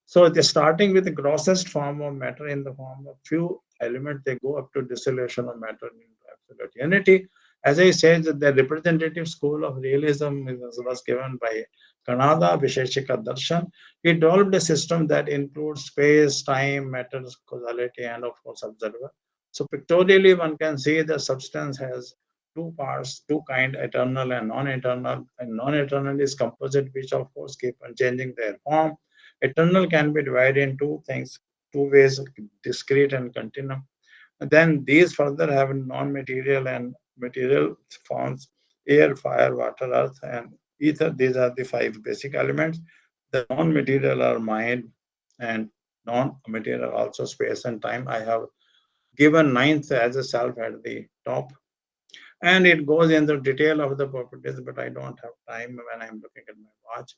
So they're starting with the grossest form of matter in the form of few elements. They go up to dissolution of matter into absolute unity. As I said, the representative school of realism was given by Kanada Visheshika Darshan. It developed a system that includes space, time, matter, causality, and of course observer. So pictorially, one can see the substance has two parts, two kind, eternal and non-eternal. And non-eternal is composite, which of course keep on changing their form. Eternal can be divided in two things, two ways, discrete and continuum. Then these further have non-material and material forms, air, fire, water, earth, and ether. These are the five basic elements. The non-material are mind, and non-material also space and time. I have given ninth as a self at the top. And it goes into detail of the properties, but I don't have time when I'm looking at my watch.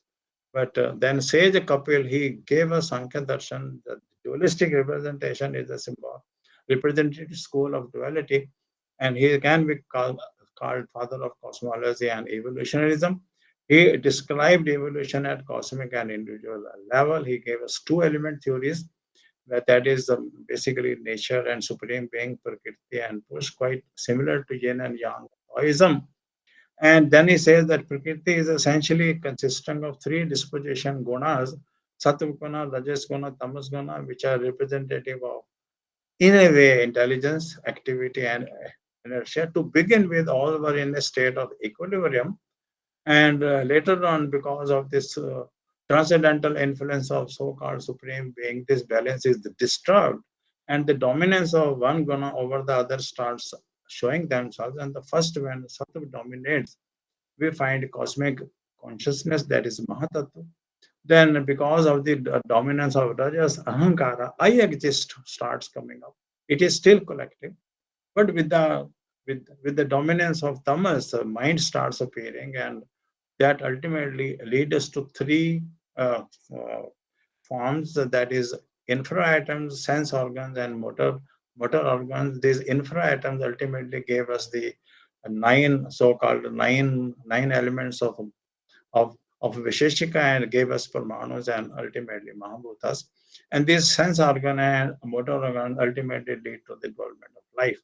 But then Sage Kapil, he gave us Sankhya Darshan. The dualistic representation is a symbol, representative school of duality, and he can be called father of cosmology and evolutionism. He described evolution at cosmic and individual level. He gave us two element theories, that is basically nature and supreme being, Prakriti and Push, quite similar to yin and yang Taoism. And then he says that Prakriti is essentially consisting of three disposition gunas, Sattva guna, Rajas guna, Tamas guna, which are representative of, in a way, intelligence, activity, and inertia. To begin with, all were in a state of equilibrium. And later on, because of this transcendental influence of so-called supreme being, this balance is disturbed, and the dominance of one guna over the other starts showing themselves. And the first, when Sattva dominates, we find cosmic consciousness, that is Mahatattva. Then, because of the dominance of Rajas, Ahankara, I exist starts coming up. It is still collective, but with the dominance of Tamas, mind starts appearing, and that ultimately leads to three uh, uh, forms, that is infra atoms, sense organs, and motor organs. These infra atoms ultimately gave us the nine so-called nine elements of Visheshika and gave us Parmanus and ultimately Mahabhutas. And these sense organ and motor organ ultimately lead to the development of life.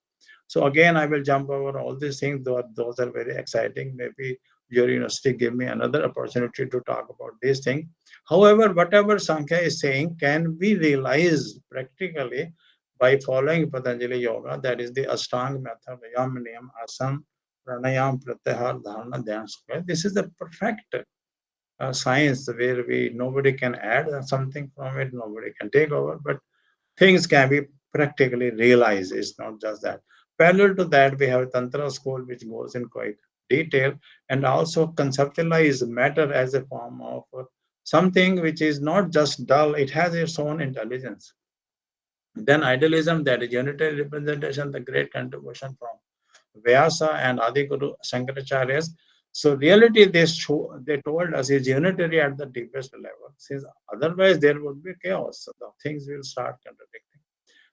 So again, I will jump over all these things, though those are very exciting. Maybe your university give me another opportunity to talk about these things. However, whatever Sankhya is saying can be realized practically by following Patanjali Yoga, that is the Ashtanga method, Yam, Niyam, Asana, Pranayam, Pratyahar, Dharana, Dhyan. This is the perfect science where we nobody can add something from it, nobody can take over, but things can be practically realized. It's not just that. Parallel to that, we have Tantra school, which goes in quite detail and also conceptualize matter as a form of something which is not just dull, it has its own intelligence. Then idealism, that is unitary representation, the great contribution from Vyasa and Adiguru Shankaracharya. So reality they told us is unitary at the deepest level. Since otherwise there would be chaos, so the things will start contradicting.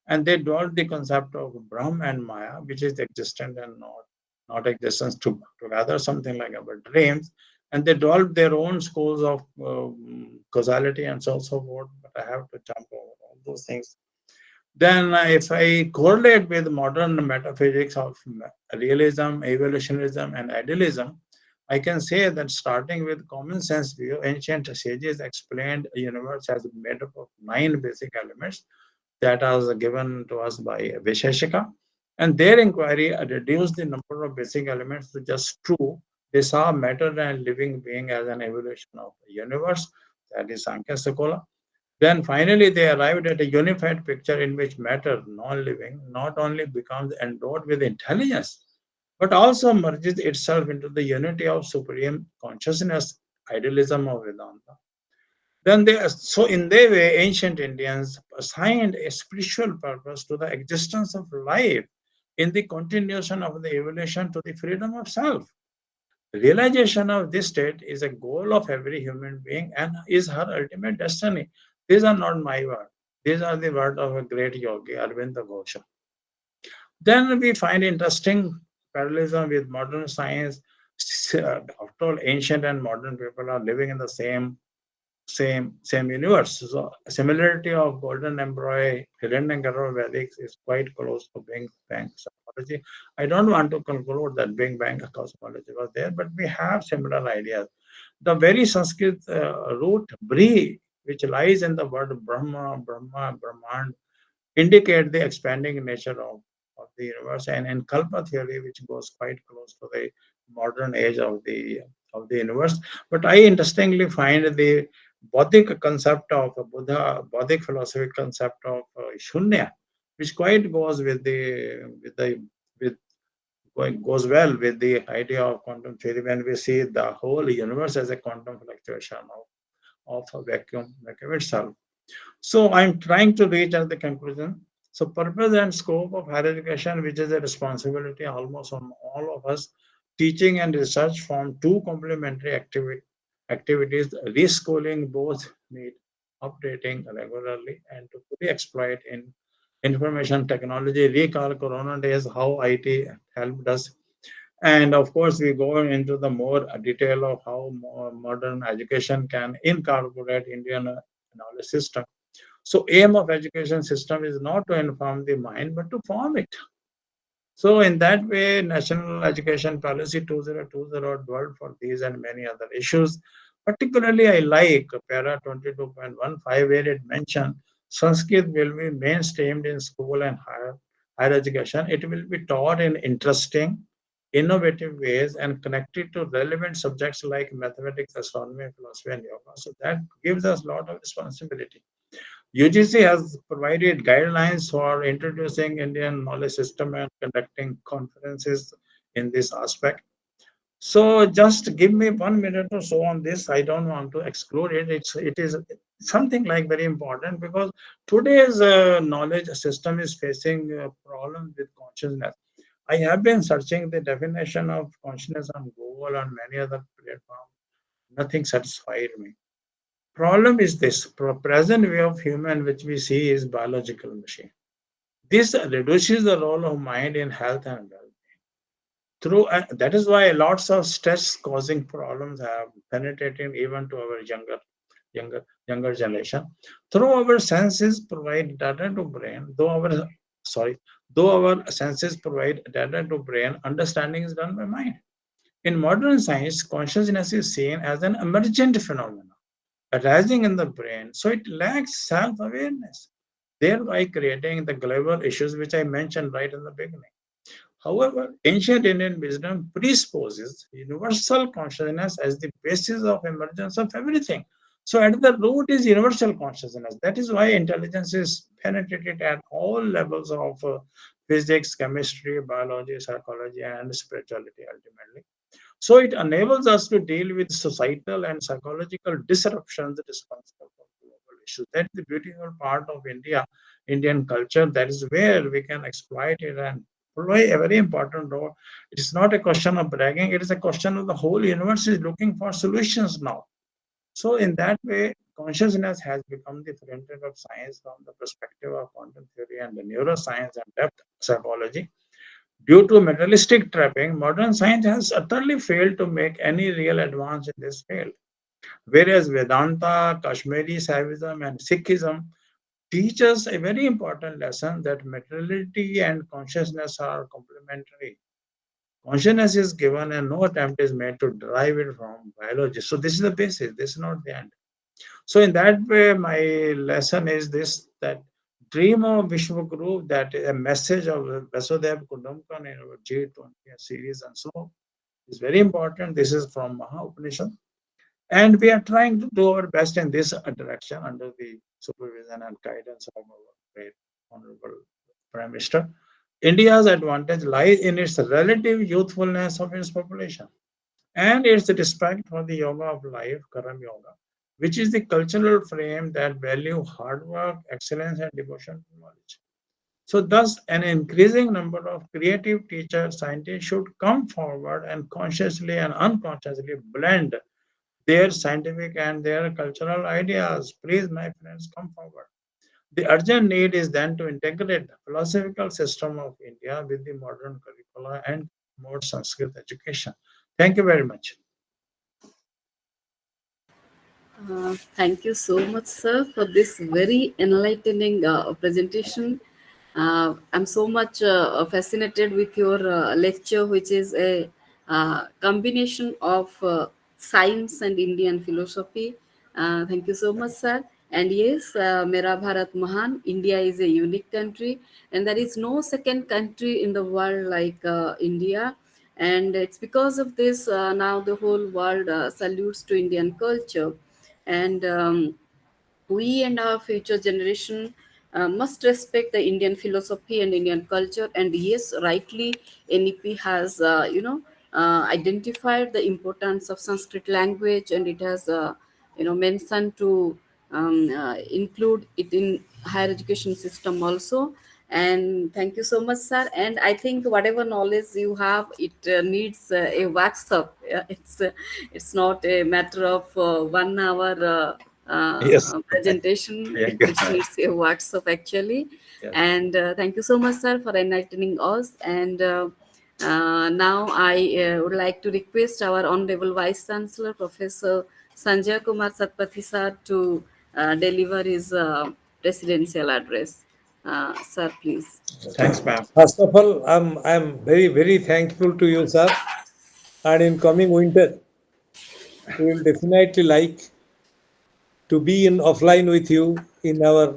And they developed the concept of Brahm and Maya, which is existent and not existence together, something like our dreams. And they developed their own schools of causality and so forth. But I have to jump over all those things. Then, if I correlate with modern metaphysics of realism, evolutionism, and idealism, I can say that starting with common sense view, ancient sages explained a universe as made up of nine basic elements that was given to us by Visheshika. And their inquiry reduced the number of basic elements to just two. They saw matter and living being as an evolution of the universe, that is Sankhya Sakola. Then finally, they arrived at a unified picture in which matter, non living, not only becomes endowed with intelligence, but also merges itself into the unity of supreme consciousness, idealism of Vedanta. Then so in their way, ancient Indians assigned a spiritual purpose to the existence of life in the continuation of the evolution to the freedom of self. Realization of this state is a goal of every human being and is her ultimate destiny. These are not my words. These are the words of a great yogi, Arvinda Ghosha. Then we find interesting parallelism with modern science. After all, ancient and modern people are living in the same universe. So similarity of golden embryo, Hiranyagarbha Vedics is quite close to Big Bang cosmology. I don't want to conclude that Big Bang cosmology was there, but we have similar ideas. The very Sanskrit root Bri, which lies in the word Brahman, indicate the expanding nature of the universe, and in Kalpa theory, which goes quite close to the modern age of the universe. But I interestingly find the Bauddhic concept of Buddha, Bauddhic philosophic concept of Shunya, which quite goes with goes well with the idea of quantum theory when we see the whole universe as a quantum fluctuation of a vacuum itself. So I'm trying to reach at the conclusion. So purpose and scope of higher education, which is a responsibility almost on all of us, teaching and research form two complementary activities. Reschooling both need updating regularly and to fully exploit in information technology. Recall Corona days, how IT helped us. And of course, we go into the more detail of how modern education can incorporate Indian knowledge system. So aim of education system is not to inform the mind, but to form it. So in that way, National Education Policy 2020 dwelled for these and many other issues. Particularly, I like para 22.15 where it mentioned Sanskrit will be mainstreamed in school and higher education. It will be taught in interesting, innovative ways and connected to relevant subjects like mathematics, astronomy, philosophy, and yoga. So that gives us a lot of responsibility. UGC has provided guidelines for introducing Indian knowledge system and conducting conferences in this aspect. So just give me 1 minute or so on this. I don't want to exclude it. It is something like very important because today's knowledge system is facing problems with consciousness. I have been searching the definition of consciousness on Google and many other platforms. Nothing satisfied me. Problem is this present way of human which we see is biological machine. This reduces the role of mind in health and well. Through that is why lots of stress causing problems have penetrated even to our younger generation. Through our senses provide data to brain, though our senses provide data to brain, understanding is done by mind. In modern science, consciousness is seen as an emergent phenomenon arising in the brain, so it lacks self awareness, thereby creating the global issues which I mentioned right in the beginning. However, ancient Indian wisdom presupposes universal consciousness as the basis of emergence of everything. So, at the root is universal consciousness. That is why intelligence is penetrated at all levels of physics, chemistry, biology, psychology, and spirituality ultimately. So it enables us to deal with societal and psychological disruptions responsible for global issues. That's the beautiful part of Indian culture. That is where we can exploit it and play a very important role. It's not a question of bragging, it is a question of the whole universe is looking for solutions now. So in that way, consciousness has become the frontier of science from the perspective of quantum theory and the neuroscience and depth psychology. Due to materialistic trapping, modern science has utterly failed to make any real advance in this field. Whereas Vedanta, Kashmiri Saivism, and Sikhism teach us a very important lesson that materiality and consciousness are complementary. Consciousness is given and no attempt is made to derive it from biology. So this is the basis, this is not the end. So in that way, my lesson is this, that dream of Vishwaguru, that a message of Vasudev Kudamkan in our G20 series and so is very important. This is from Maha Upanishad. And we are trying to do our best in this direction under the supervision and guidance of our great Honorable Prime Minister. India's advantage lies in its relative youthfulness of its population and its respect for the yoga of life, Karam Yoga, which is the cultural frame that value hard work, excellence, and devotion to knowledge. So, thus, an increasing number of creative teachers, scientists should come forward and consciously and unconsciously blend their scientific and their cultural ideas. Please, my friends, come forward. The urgent need is then to integrate the philosophical system of India with the modern curricula and promote Sanskrit education. Thank you very much. Thank you so much, sir, for this very enlightening presentation. I'm so much fascinated with your lecture, which is a combination of science and Indian philosophy. Thank you so much, sir. And yes, Mera Bharat Mahan, India is a unique country, and there is no second country in the world like India. And it's because of this now the whole world salutes to Indian culture. And we and our future generation must respect the Indian philosophy and Indian culture. And yes, rightly, NEP has identified the importance of Sanskrit language, and it has mentioned to include it in higher education system also. And thank you so much, sir. And I think whatever knowledge you have, it needs a workshop. It's not a matter of 1 hour Yes. presentation. Yeah. It needs a workshop actually. Yes. And thank you so much, sir, for enlightening us. And now I would like to request our Honorable Vice Chancellor, Professor Sanjay Kumar Satpathy, sir, to deliver his presidential address. Sir, please. Thanks, ma'am. First of all, I'm very, very thankful to you, sir. And in coming winter, we will definitely like to be in offline with you in our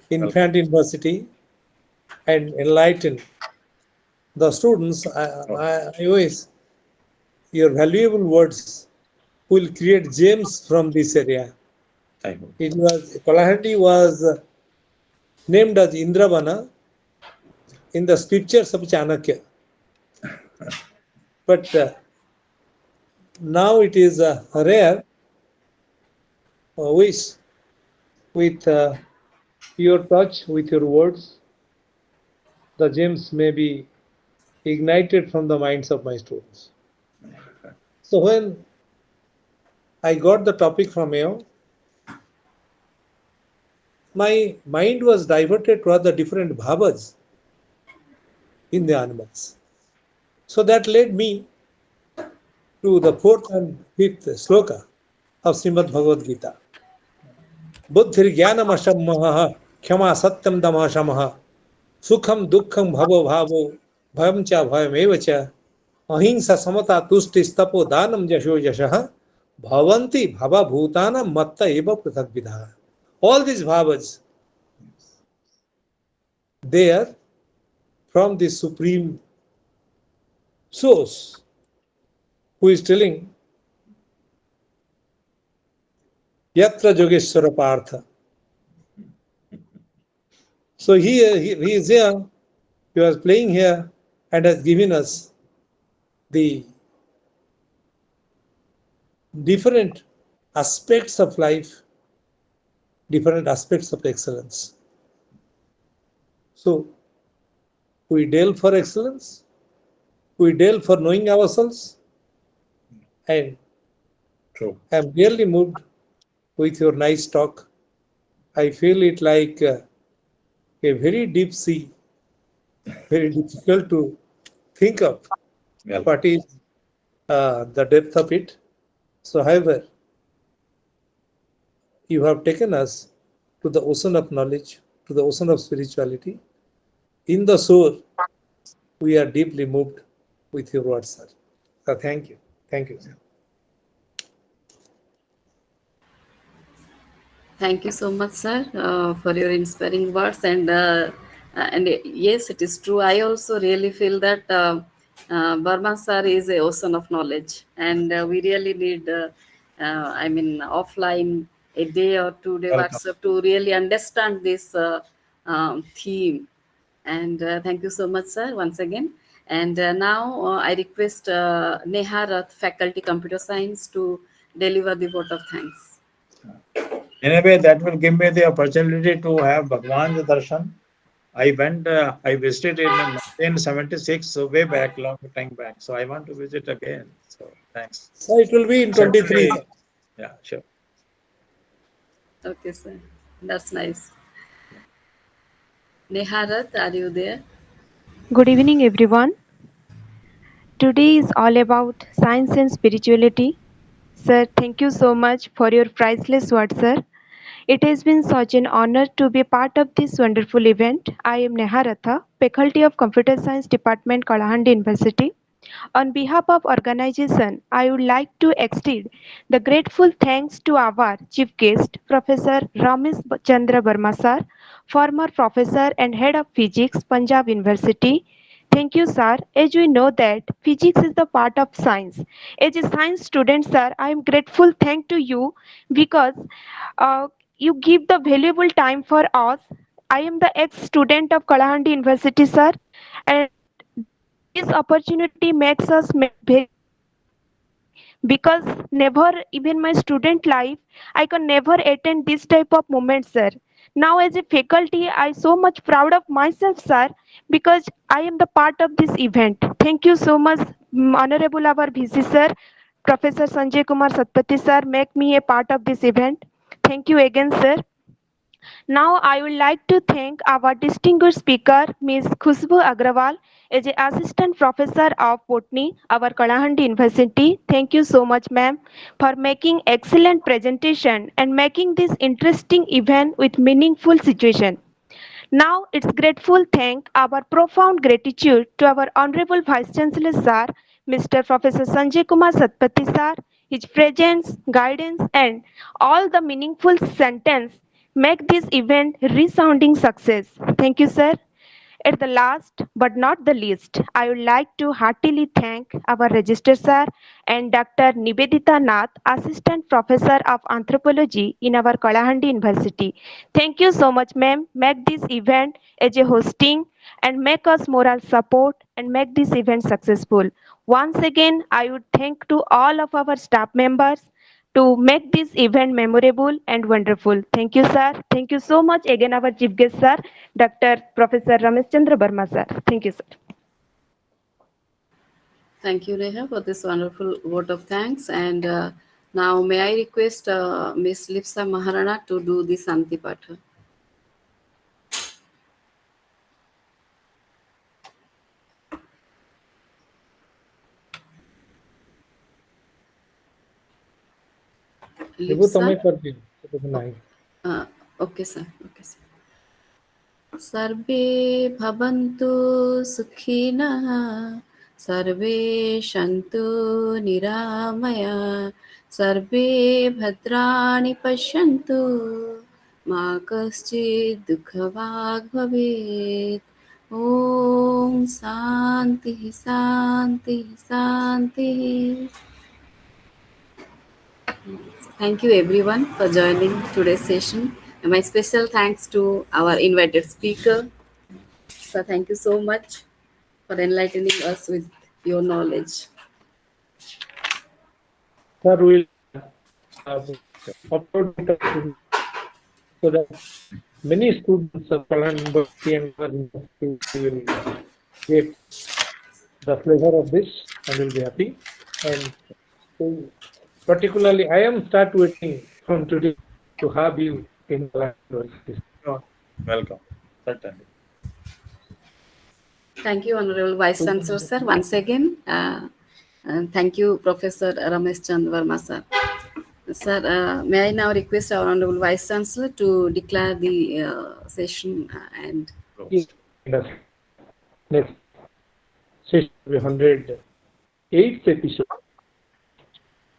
infant university and enlighten the students. I wish your valuable words will create gems from this area. It was Kalahandi was named as Indravana in the scriptures of Chanakya, but now it is rare. Wish with your touch, with your words, the gems may be ignited from the minds of my students. So when I got the topic from you, my mind was diverted toward the different bhavas in the animals. So that led me to the fourth and fifth sloka of Srimad Bhagavad Gita. Buddhir jnanam ashammaha khyama satyam dama shamaha sukham dukkham bhavo bhavo bhayam cha bhayam eva cha ahimsa samata tusti stapo danam jasho yashah bhavanti bhava bhutanam matta eva prathak vidha. All these bhavas, they are from the supreme source who is telling yatra yogeshwara partha. So he is here, he was playing here and has given us the different aspects of life, different aspects of excellence. So we delve for excellence, we delve for knowing ourselves, and True. I'm really moved with your nice talk. I feel it like a very deep sea, very difficult to think of Well, what is the depth of it. So, however, you have taken us to the ocean of knowledge, to the ocean of spirituality. In the shore, we are deeply moved with your words, sir. So thank you. Thank you, sir. Thank you so much, sir, for your inspiring words. And yes, it is true. I also really feel that Verma sir is a ocean of knowledge, and we really need, offline a day or 2 day Welcome. workshop to really understand this theme. And thank you so much, sir, once again. And now I request Neha Rath, Faculty Computer Science, to deliver the vote of thanks. Anyway, that will give me the opportunity to have Bhagwan's darshan. I visited in 1976, so way back, long time back. So I want to visit again. So thanks. So it will be in 23. Yeah, sure. Okay, sir. That's nice. Neharat, are you there? Good evening, everyone. Today is all about science and spirituality. Sir, thank you so much for your priceless words, sir. It has been such an honor to be part of this wonderful event. I am Neha Ratha, Faculty of Computer Science Department, Kalahandi University. On behalf of organization, I would like to extend the grateful thanks to our chief guest, Professor Ramesh Chandra Verma sir, former professor and head of physics, Punjab University. Thank you, sir. As we know that physics is the part of science. As a science student, sir, I am grateful thank to you because you give the valuable time for us. I am the ex-student of Kalahandi University, sir, and this opportunity makes us very because never even my student life I can never attend this type of moments, sir. Now as a faculty I so much proud of myself, sir, because I am the part of this event. Thank you so much, honorable our VC sir, Professor Sanjay Kumar Satpathy sir, make me a part of this event. Thank you again, sir. Now I would like to thank our distinguished speaker, Ms. Khushbu Agrawal, as an assistant professor of botany, our Kalahandi University. Thank you so much, ma'am, for making excellent presentation and making this interesting event with meaningful situation. Now it's grateful thank our profound gratitude to our Honorable Vice Chancellor Sir, Mr. Professor Sanjay Kumar Satpathy Sir, his presence, guidance and all the meaningful sentence make this event resounding success. Thank you, sir. At the last but not the least, I would like to heartily thank our Registrar Sir and Dr. Nivedita Nath, Assistant Professor of Anthropology in our Kalahandi University. Thank you so much, ma'am. Make this event as a hosting and make us moral support and make this event successful. Once again, I would thank to all of our staff members to make this event memorable and wonderful. Thank you, sir. Thank you so much again, our chief guest, sir, Dr. Professor Ramesh Chandra Verma, sir. Thank you, sir. Thank you, Neha, for this wonderful vote of thanks. And now may I request Ms. Lipsa Maharana to do the Santi Patha. Vibu, tame Lipsa? kardi. Itu nahi. Okay, sir. Okay, sir. सर्वे भवन्तु सुखिनः सर्वे सन्तु निरामया सर्वे भद्राणि पश्यन्तु मा कश्चित् दुःखभाग् भवेत् ॐ शान्तिः शान्तिः शान्तिः. Thank you everyone for joining today's session. And my special thanks to our invited speaker. So thank you so much for enlightening us with your knowledge. Sir, we will upload it so that many students of Kalahandi University and other universities will get the flavor of this and will be happy. And so particularly, I am start waiting from today to have you in Kalahandi University. Welcome. Certainly. Thank you, Honorable Vice Chancellor, sir, once again. And thank you, Professor Ramesh Chandra Verma, sir. Sir, may I now request our Honorable Vice Chancellor to declare the session and Yes. closed. Next session will be 108th episode.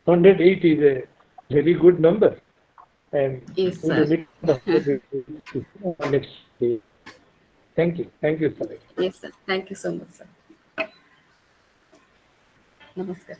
108 is a very good number, and Yes, we sir. will meet the next day. Thank you. Thank you, sir. Yes, sir. Thank you so much, sir. Namaskar.